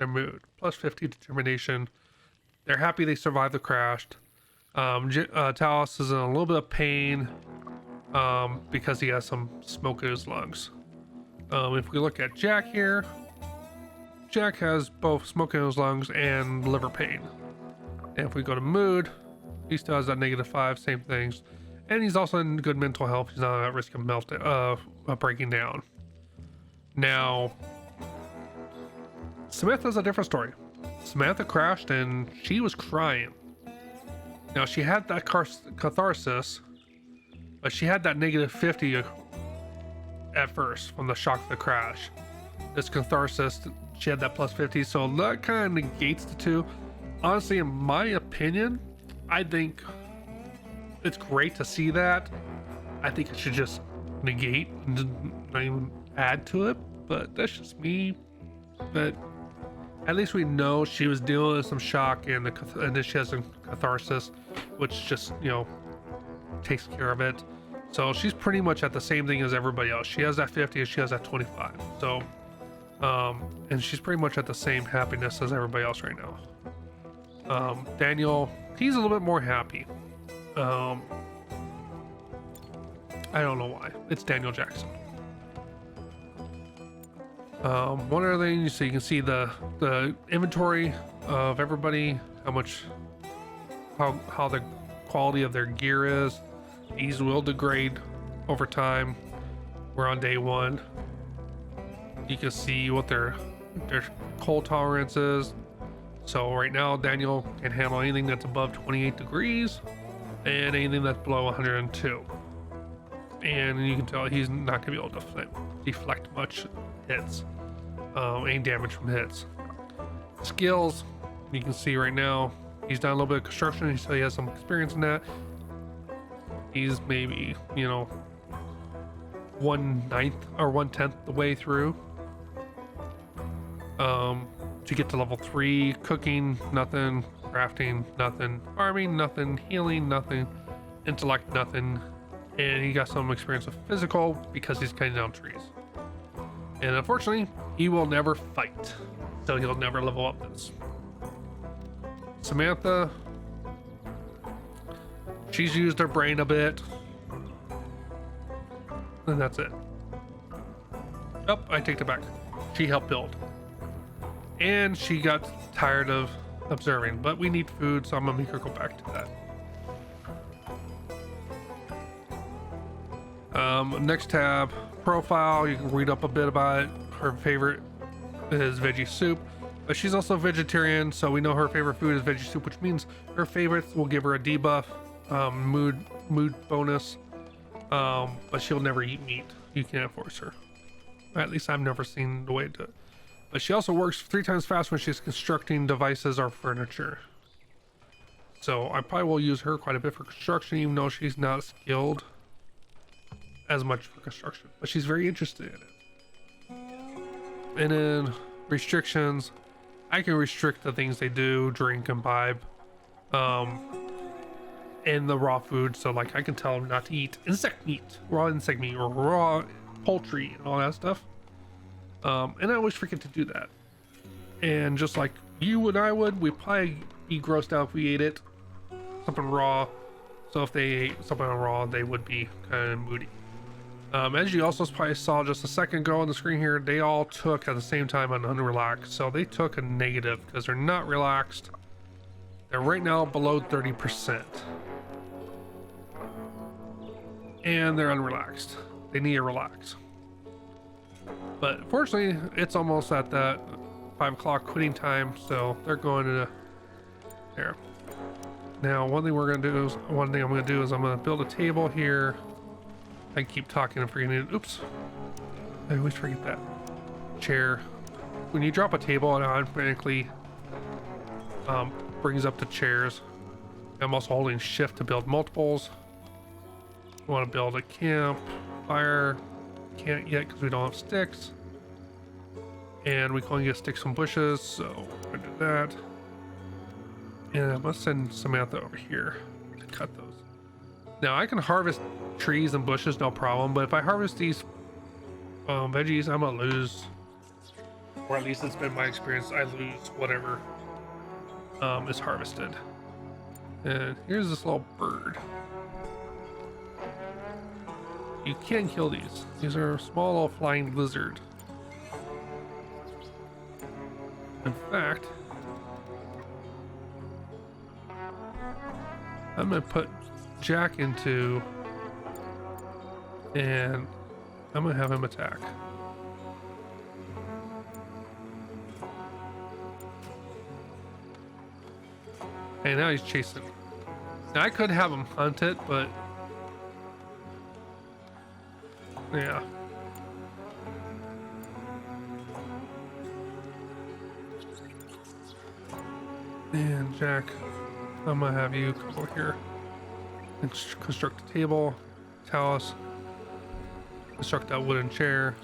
mood, plus 50 determination. They're happy they survived the crash. Talos is in a little bit of pain because he has some smoke in his lungs. If we look at Jack here, Jack has both smoke in his lungs and liver pain. And if we go to mood, he still has that -5, same things. And he's also in good mental health. He's not at risk of breaking down. Now, Samantha's a different story. Samantha crashed and she was crying. Now she had that catharsis, but she had that -50 at first from the shock of the crash. This catharsis, she had that plus 50, so that kind of negates the two. Honestly, in my opinion, I think it's great to see that. I think it should just negate and not even add to it, but that's just me. But at least we know she was dealing with some shock, and then she has some catharsis, which just, you know, takes care of it. So she's pretty much at the same thing as everybody else. She has that 50 and she has that 25. So, and she's pretty much at the same happiness as everybody else right now. Daniel, he's a little bit more happy. I don't know why. It's Daniel Jackson. One other thing, so you can see the inventory of everybody, how the quality of their gear is. These will degrade over time. We're on day 1. You can see what their cold tolerance is. So right now Daniel can handle anything that's above 28 degrees and anything that's below 102. And you can tell he's not gonna be able to deflect much hits, any damage from hits. Skills, you can see right now he's done a little bit of construction, so he has some experience in that. He's maybe, you know, 1/9 or 1/10 the way through. To get to level 3, cooking, nothing, crafting, nothing, farming, nothing, healing, nothing, intellect, nothing, and he got some experience with physical because he's cutting down trees. And unfortunately, he will never fight, so he'll never level up this. Samantha, she's used her brain a bit, and that's it. Oh, I take it back. She helped build. And she got tired of observing, but we need food, so I'm gonna make her go back to that. Next tab, profile, you can read up a bit about it. Her favorite is veggie soup, but she's also a vegetarian, so we know her favorite food is veggie soup, which means her favorites will give her a debuff, mood bonus, but she'll never eat meat. You can't force her. At least I've never seen the way to do it. But she also works 3 times fast when she's constructing devices or furniture. So I probably will use her quite a bit for construction, even though she's not skilled as much for construction. But she's very interested in it. And then restrictions, I can restrict the things they do, drink, imbibe, and the raw food. So like I can tell them not to eat raw insect meat, or raw poultry and all that stuff. And I always forget to do that. And just like you and I would, we'd probably be grossed out if we ate it, something raw. So if they ate something raw, they would be kind of moody. As you also probably saw just a second ago on the screen here, they all took at the same time an unrelaxed. So they took a negative because they're not relaxed. They're right now below 30%. And they're unrelaxed. They need to relax. But fortunately, it's almost at that 5 o'clock quitting time, so they're going to there. Now, one thing I'm going to do is I'm going to build a table here. I keep talking and forgetting it. Oops. I always forget that. Chair. When you drop a table, it automatically brings up the chairs. I'm also holding shift to build multiples. I want to build a camp, fire. Can't yet because we don't have sticks. And we can only get sticks from bushes, so we're going to do that. And I must send Samantha over here to cut those. Now I can harvest trees and bushes, no problem, but if I harvest these veggies, I'm gonna lose, or at least it's been my experience, I lose whatever is harvested. And here's this little bird. You can kill these. These are a small little flying lizard. In fact, I'm gonna put Jack into, and I'm gonna have him attack. And now he's chasing. Now I could have him hunt it, but yeah. And Jack, I'm gonna have you come over here and construct a table, talus, construct that wooden chair,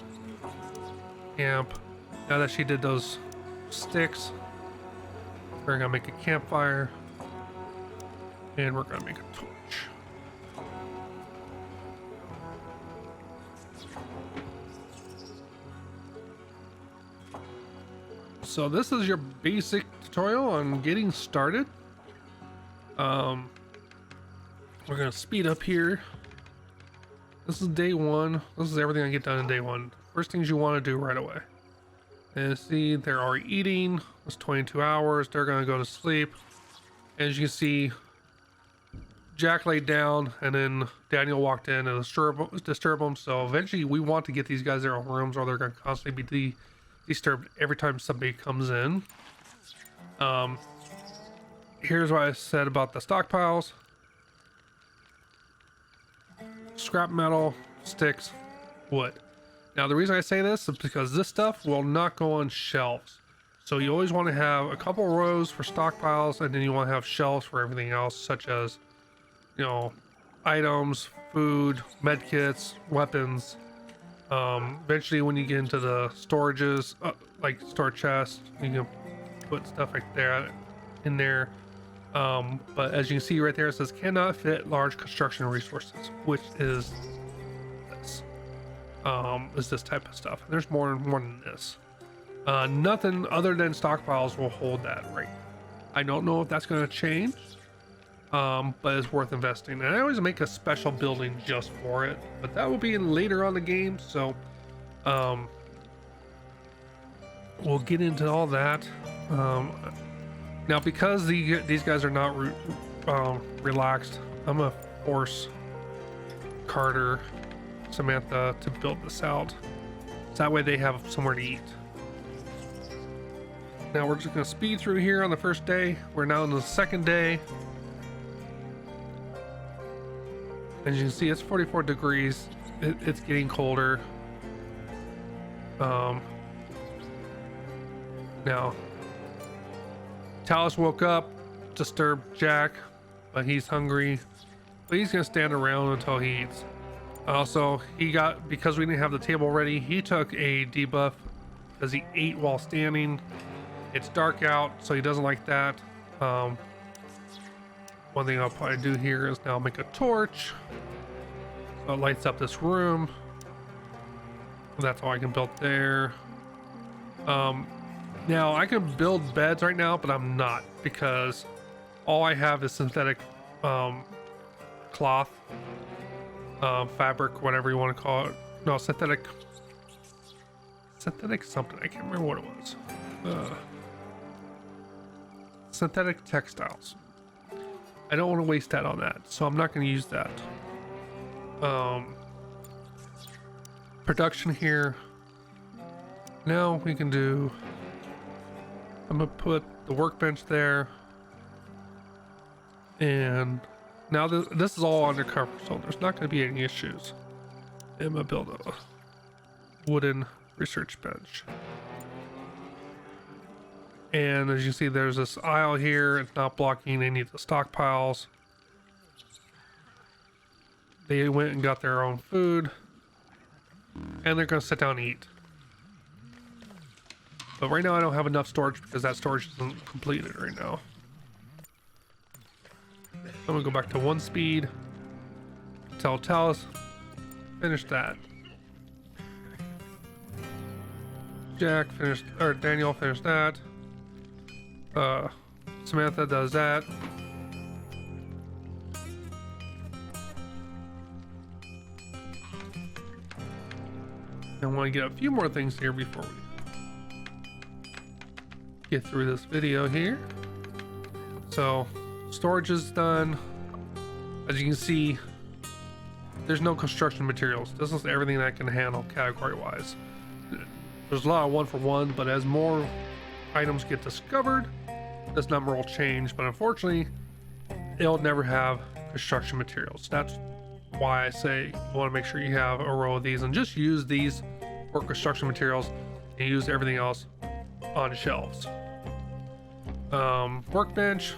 camp. Now that she did those sticks, we're gonna make a campfire, and we're gonna make a torch. So this is your basic tutorial on getting started. We're gonna speed up here. This is day one. This is everything I get done in day one. First things you want to do right away. And see, they're already eating. It's 22 hours. They're gonna go to sleep. As you can see, Jack laid down, and then Daniel walked in and disturb them. So eventually, we want to get these guys their own rooms, or they're gonna constantly be disturbed every time somebody comes in. Here's what I said about the stockpiles. Scrap metal, sticks, wood. Now the reason I say this is because this stuff will not go on shelves. So you always want to have a couple rows for stockpiles, and then you want to have shelves for everything else, such as, you know, items, food, med kits, weapons. Eventually when you get into the storages, like store chests, you can put stuff like that in there. But as you can see right there, it says cannot fit large construction resources, which is this type of stuff. There's more than this. Nothing other than stockpiles will hold that right. I don't know if that's going to change, but it's worth investing. And I always make a special building just for it, but that will be in later on the game. So we'll get into all that. Now, because these guys are not relaxed, I'm gonna force Carter, Samantha to build this out. So that way they have somewhere to eat. Now we're just gonna speed through here on the first day. We're now on the second day. As you can see, it's 44 degrees. It's getting colder. Now, Talus woke up, disturbed Jack, but he's hungry. But he's gonna stand around until he eats. Also, because we didn't have the table ready, he took a debuff because he ate while standing. It's dark out, so he doesn't like that. One thing I'll probably do here is now make a torch, so it lights up this room. That's all I can build there. Now I can build beds right now, but I'm not, because all I have is synthetic cloth, fabric, whatever you want to call it. No, synthetic something. I can't remember what it was. Synthetic textiles. I don't want to waste that on that, so I'm not going to use that. Production here. Now we can do, I'm going to put the workbench there. And now this is all undercover, so there's not going to be any issues. I'm going to build a wooden research bench. And as you see, there's this aisle here. It's not blocking any of the stockpiles. They went and got their own food, and they're going to sit down and eat. But right now I don't have enough storage because that storage isn't completed right now. I'm going to go back to 1 speed. Tell Talus, finish that. Jack finished, or Daniel finished that. Samantha does that. I want to get a few more things here before we get through this video here. So storage is done. As you can see, there's no construction materials. This is everything I can handle category wise. There's a lot of 1-for-1, but as more items get discovered, this number will change. But unfortunately, it'll never have construction materials. That's why I say you want to make sure you have a row of these and just use these for construction materials and use everything else on shelves. Workbench.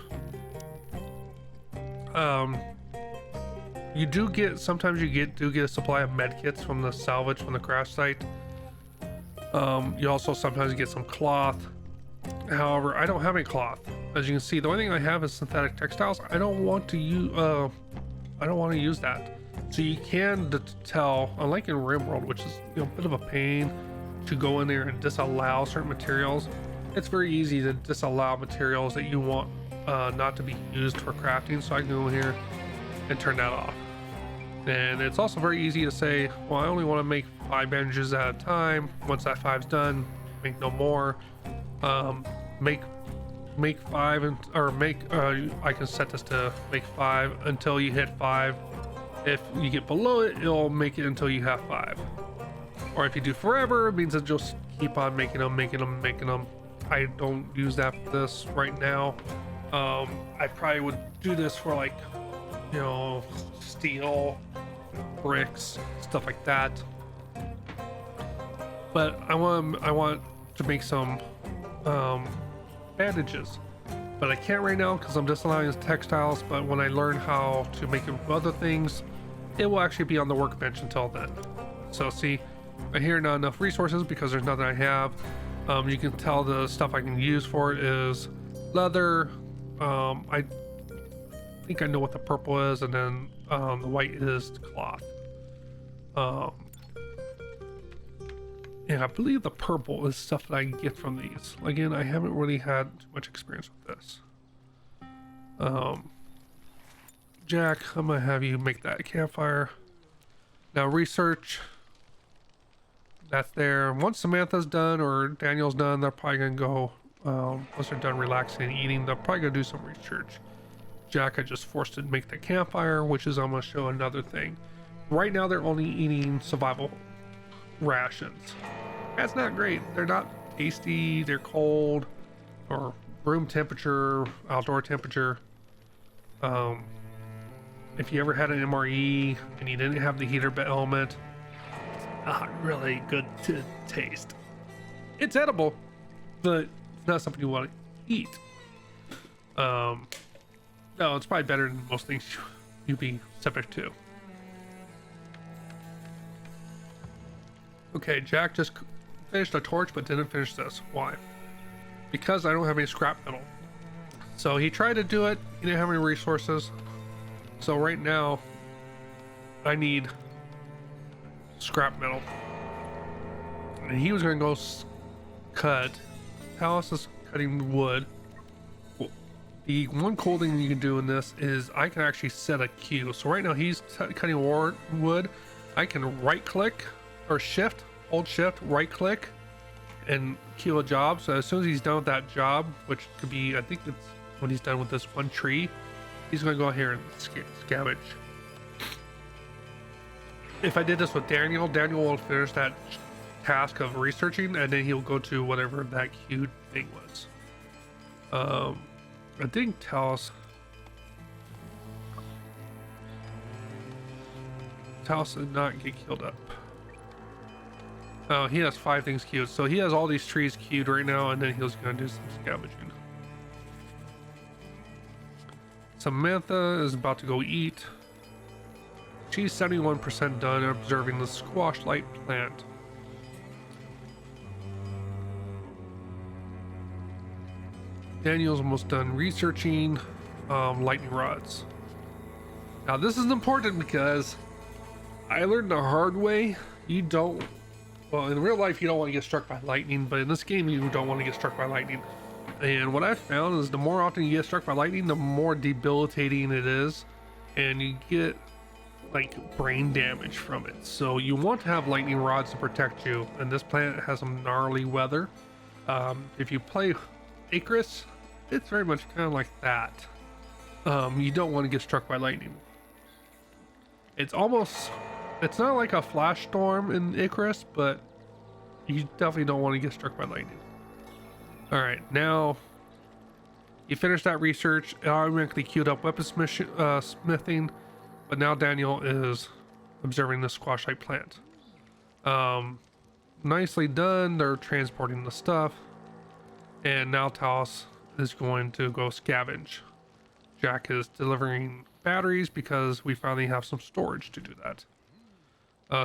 You do get, sometimes you do get a supply of med kits from the salvage from the crash site. You also sometimes get some cloth. However, I don't have any cloth. As you can see, the only thing I have is synthetic textiles. I don't want to use that. So you can tell, unlike in RimWorld, which is a bit of a pain to go in there and disallow certain materials, it's very easy to disallow materials that you want not to be used for crafting. So I can go in here and turn that off. And it's also very easy to say, well, I only want to make 5 bandages at a time. Once that 5's done, make no more. Make 5 and I can set this to make 5 until you hit 5. If you get below it, it'll make it until you have 5. Or if you do forever, it means it just keep on making them. I don't use that for this right now. I probably would do this for, like, steel, bricks, stuff like that. But I want to make some bandages, but I can't right now because I'm disallowing his textiles. But when I learn how to make other things, it will actually be on the workbench until then. So see, I hear not enough resources because there's nothing I have. You can tell the stuff I can use for it is leather. I think I know what the purple is, and then the white is cloth. Yeah, I believe the purple is stuff that I can get from these. Again, I haven't really had too much experience with this. Jack, I'm gonna have you make that campfire. Now research. That's there. Once Samantha's done or Daniel's done, they're probably gonna go, once they're done relaxing and eating, they're probably gonna do some research. Jack, I just forced it to make the campfire, which is, I'm gonna show another thing. Right now they're only eating survival rations. That's not great. They're not tasty, they're cold, or room temperature, outdoor temperature. If you ever had an MRE and you didn't have the heater element, it's not really good to taste. It's edible, but it's not something you want to eat. No, it's probably better than most things you'd be subject to. Okay, Jack just finished a torch but didn't finish this. Why? Because I don't have any scrap metal. So he tried to do it, he didn't have any resources. So right now I need scrap metal. And he was gonna go cut. How else is cutting wood? Well, the one cool thing you can do in this is I can actually set a queue. So right now he's cutting wood. I can right click or shift, hold shift, right click and queue a job. So as soon as he's done with that job, which could be, I think it's when he's done with this one tree, he's gonna go here and scavenge. If I did this with Daniel will finish that task of researching and then he'll go to whatever that queued thing was. I think Talos did not get killed up. Oh, he has 5 things queued, so he has all these trees queued right now, and then he's gonna do some scavenging. Samantha is about to go eat. She's 71% done observing the squash light plant. Daniel's almost done researching lightning rods. Now this is important because I learned the hard way. You don't, well, in real life you don't want to get struck by lightning, but in this game you don't want to get struck by lightning. And what I've found is the more often you get struck by lightning, the more debilitating it is, and you get like brain damage from it. So you want to have lightning rods to protect you, and this planet has some gnarly weather. If you play Icarus, it's very much kind of like that. You don't want to get struck by lightning. It's not like a flash storm in Icarus, but you definitely don't want to get struck by lightning. All right, now you finish that research. It automatically queued up weaponsmithing, but now Daniel is observing the squashite plant. Nicely done. They're transporting the stuff, and now Talos is going to go scavenge. Jack is delivering batteries because we finally have some storage to do that.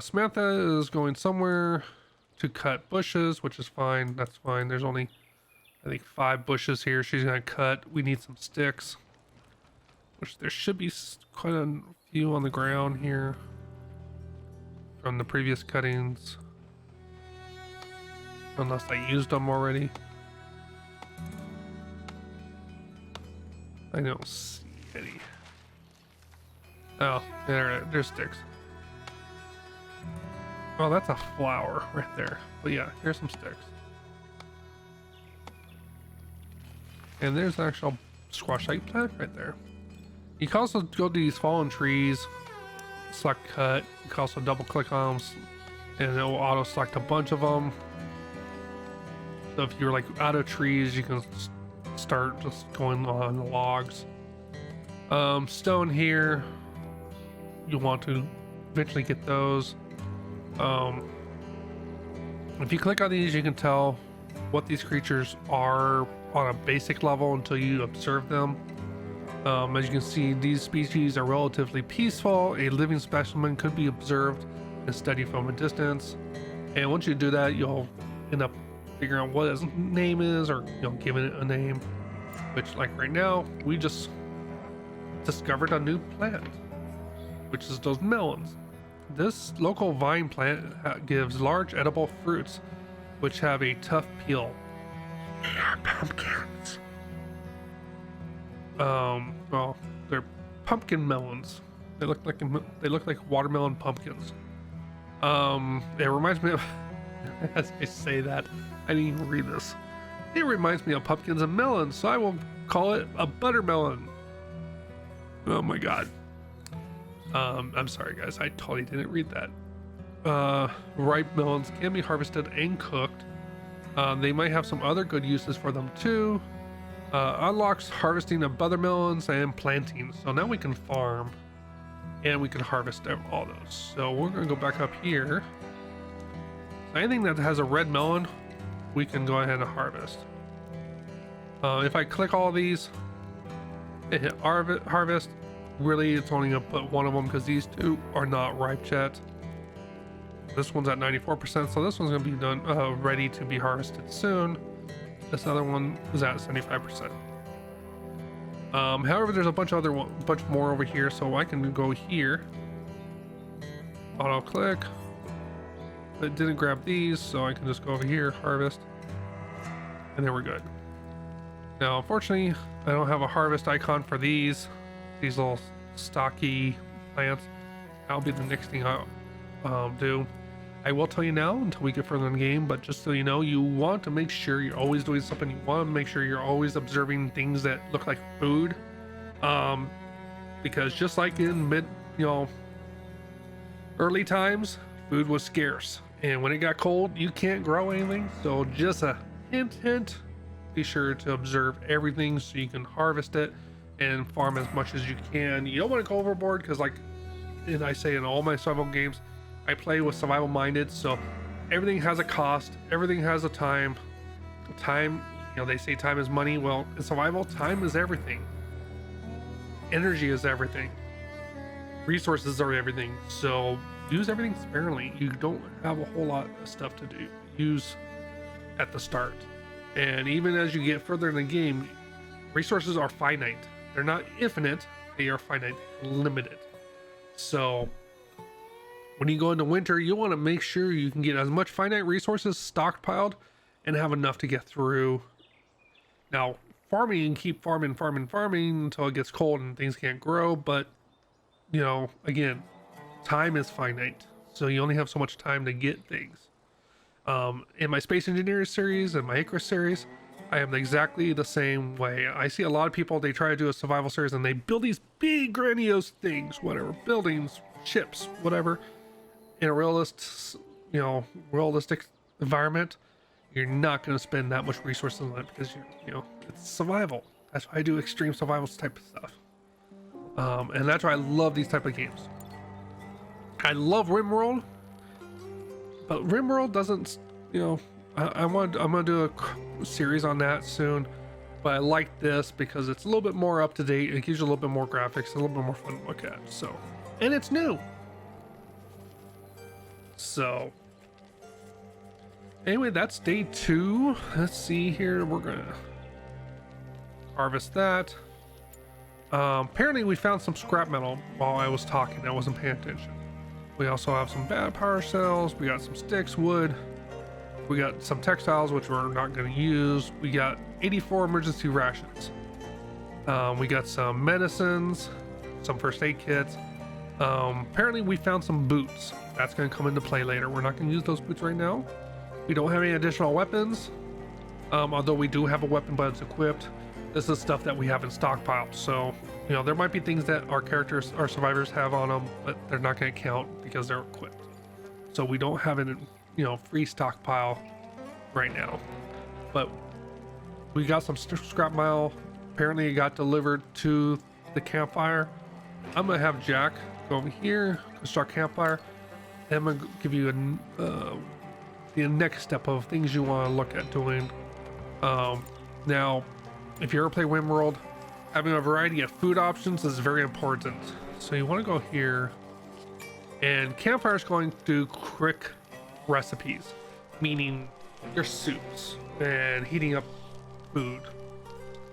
Samantha is going somewhere to cut bushes, which is fine. That's fine. There's only, I think, 5 bushes here she's gonna cut. We need some sticks, which there should be quite a few on the ground here from the previous cuttings, unless I used them already. I don't see any. Oh, there's sticks. Oh, that's a flower right there. But yeah, here's some sticks. And there's an actual squashite plant right there. You can also go to these fallen trees, select cut. You can also double click on them, and it will auto select a bunch of them. So if you're like out of trees, you can start just going on the logs. Stone here, you want to eventually get those. If you click on these, you can tell what these creatures are on a basic level until you observe them. As you can see, these species are relatively peaceful. A living specimen could be observed and studied from a distance, and once you do that, you'll end up figuring out what its name is, or giving it a name. Which, like right now, we just discovered a new plant, which is those melons. This local vine plant gives large edible fruits, which have a tough peel. Pumpkins. Well, they're pumpkin melons. They look like watermelon pumpkins. It reminds me of, as I say that, I didn't even read this. It reminds me of pumpkins and melons, so I will call it a buttermelon. Oh my god. I'm sorry guys, I totally didn't read that. Ripe melons can be harvested and cooked. They might have some other good uses for them too. Unlocks harvesting of buttermelons and planting. So now we can farm and we can harvest all those. So we're gonna go back up here. So anything that has a red melon, we can go ahead and harvest. If I click all these and hit harvest, really it's only gonna put one of them because these two are not ripe yet. This one's at 94%, so this one's gonna be done, ready to be harvested soon. This other one is at 75%. However, there's a bunch more over here, so I can go here, auto click. It didn't grab these, so I can just go over here, harvest, and then we're good. Now, unfortunately, I don't have a harvest icon for these little stocky plants. That'll be the next thing I'll do. I will tell you now until we get further in the game, but just so you know, you want to make sure you're always doing something. You want to make sure you're always observing things that look like food, because just like in early times, food was scarce, and when it got cold, you can't grow anything. So just a hint, be sure to observe everything so you can harvest it and farm as much as you can. You don't want to go overboard, because I say in all my survival games, I play with survival minded, so everything has a cost, everything has a time. They say time is money. Well, in survival, time is everything. Energy is everything. Resources are everything. So use everything sparingly. You don't have a whole lot of stuff to use at the start. And even as you get further in the game, resources are finite. They're not infinite, they are finite, limited. So when you go into winter, you want to make sure you can get as much finite resources stockpiled and have enough to get through. Now, farming, you can keep farming until it gets cold and things can't grow, but again, time is finite, so you only have so much time to get things. In my Space Engineers series and my Icarus series, I am exactly the same way. I see a lot of people, they try to do a survival series and they build these big grandiose things, whatever, buildings, ships, whatever, in a realistic environment. You're not going to spend that much resources on it, because it's survival. That's why I do extreme survival type of stuff, and that's why I love these type of games. I love RimWorld, but RimWorld doesn't, I'm gonna do a series on that soon, but I like this because it's a little bit more up to date. It gives you a little bit more graphics, a little bit more fun to look at. So, and it's new. So anyway, that's day 2. Let's see here. We're gonna harvest that. Apparently we found some scrap metal while I was talking. I wasn't paying attention. We also have some bad power cells. We got some sticks, wood. We got some textiles, which we're not going to use. We got 84 emergency rations. We got some medicines, some first aid kits. Apparently we found some boots. That's going to come into play later. We're not going to use those boots right now. We don't have any additional weapons, although we do have a weapon, but it's equipped. This is stuff that we have in stockpile. So, there might be things that our survivors have on them, but they're not going to count because they're equipped. So we don't have an, free stockpile right now. But we got some scrap metal. Apparently it got delivered to the campfire. I'm going to have Jack go over here, construct campfire. And I'm going to give you the next step of things you want to look at doing. Now, if you ever play RimWorld, having a variety of food options is very important. So you want to go here, and campfire is going to do quick recipes, meaning your soups and heating up food.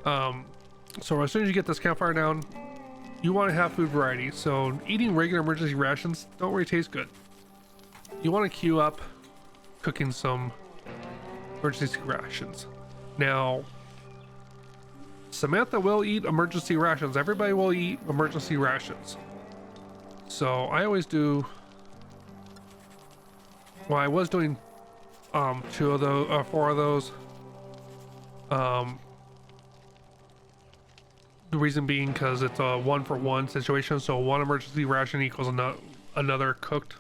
So as soon as you get this campfire down, you want to have food variety. So eating regular emergency rations don't really taste good. You want to queue up cooking some emergency rations. Now, Samantha will eat emergency rations. Everybody will eat emergency rations. So I always do. Well, I was doing 2 of those, 4 of those. The reason being because it's a 1-for-1 situation. So 1 emergency ration equals another cooked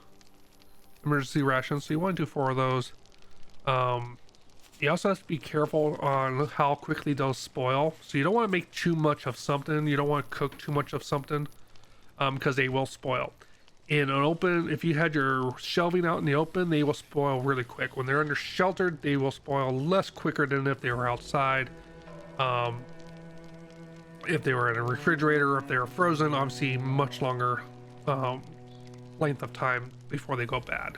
emergency ration. So you want to do 4 of those. You also have to be careful on how quickly those spoil. So you don't want to make too much of something. You don't want to cook too much of something, because they will spoil. In an open, if you had your shelving out in the open, they will spoil really quick. When they're under sheltered, they will spoil less quicker than if they were outside. If they were in a refrigerator, if they were frozen, obviously much longer length of time before they go bad.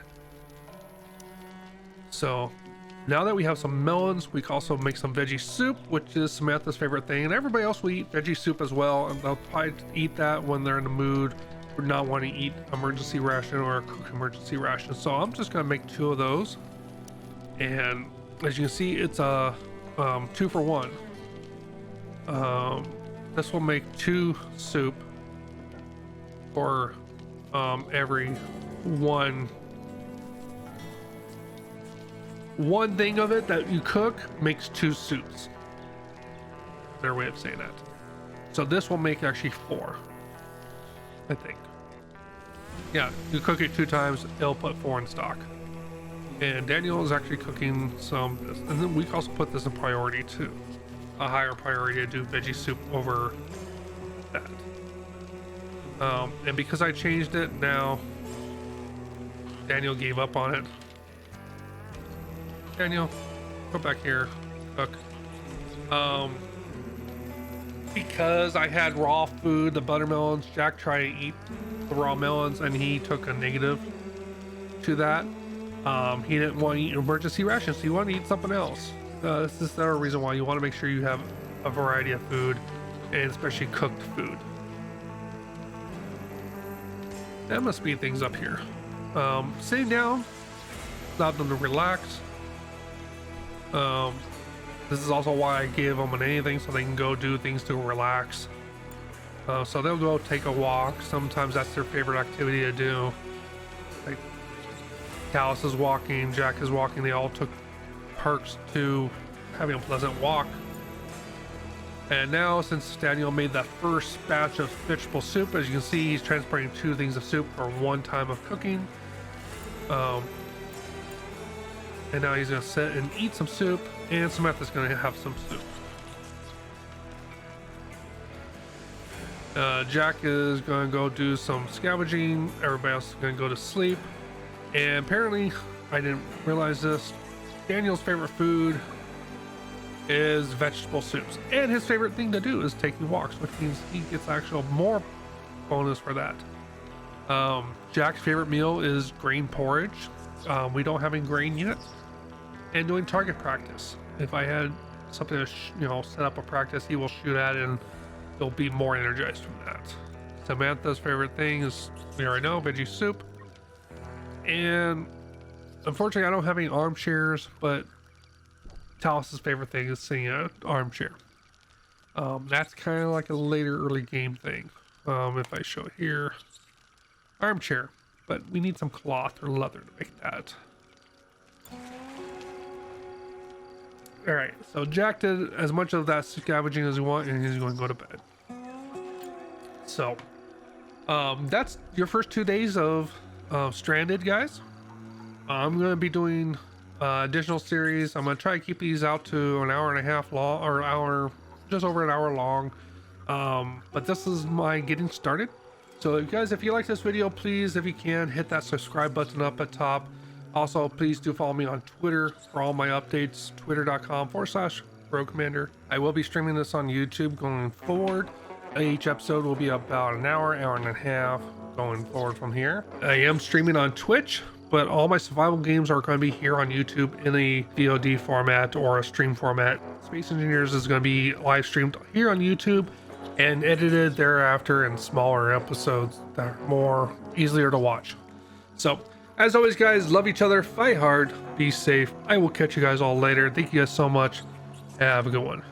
So now that we have some melons, we can also make some veggie soup, which is Samantha's favorite thing, and everybody else will eat veggie soup as well, and they'll probably eat that when they're in the mood or not want to eat emergency ration or cook emergency ration. So I'm just gonna make 2 of those, and as you can see, it's a 2 for 1. This will make 2 soup for every one thing of it that you cook makes 2 soups. Their way of saying that. So this will make actually 4, I think. Yeah, you cook it 2 times, it'll put 4 in stock. And Daniel is actually cooking some, and then we can also put this in priority too. A higher priority to do veggie soup over that. And because I changed it now, Daniel gave up on it. Daniel, go back here, cook. Because I had raw food, the buttermelons, Jack tried to eat the raw melons and he took a negative to that. He didn't want to eat emergency rations, so he wanted to eat something else. This is another reason why you want to make sure you have a variety of food, and especially cooked food. That must speed things up here. Sitting down, allowed them to relax. This is also why I gave them an anything, so they can go do things to relax. So they'll go take a walk. Sometimes that's their favorite activity to do. Like Callus is walking, Jack is walking. They all took perks to having a pleasant walk. And now, since Daniel made that first batch of vegetable soup, as you can see, he's transporting 2 things of soup for 1 time of cooking. And now he's gonna sit and eat some soup, and Samantha's gonna have some soup. Jack is gonna go do some scavenging. Everybody else is gonna go to sleep. And apparently, I didn't realize this, Daniel's favorite food is vegetable soups, and his favorite thing to do is taking walks, which means he gets actual more bonus for that. Jack's favorite meal is grain porridge. We don't have any grain yet. And doing target practice. If I had something to set up a practice he will shoot at, and he'll be more energized from that. Samantha's favorite thing is, we already know, veggie soup. And unfortunately I don't have any armchairs, but Talus's favorite thing is sitting in an armchair. That's kind of like a later early game thing. If I show here, armchair, but we need some cloth or leather to make that. All right, so Jack did as much of that scavenging as he wants, and he's going to go to bed. So that's your first 2 days of Stranded, guys. I'm going to be doing additional series. I'm going to try to keep these out to an hour and a half long, or just over an hour long. But this is my getting started. So guys, if you like this video, please, if you can, hit that subscribe button up at top. Also, please do follow me on Twitter for all my updates, twitter.com/RogueCmdr. I will be streaming this on YouTube going forward. Each episode will be about an hour and a half going forward from here. I am streaming on Twitch, but all my survival games are going to be here on YouTube in a VOD format or a stream format. Space Engineers is going to be live streamed here on YouTube and edited thereafter in smaller episodes that are more easier to watch. So, as always, guys, love each other, fight hard, be safe. I will catch you guys all later. Thank you guys so much. Have a good one.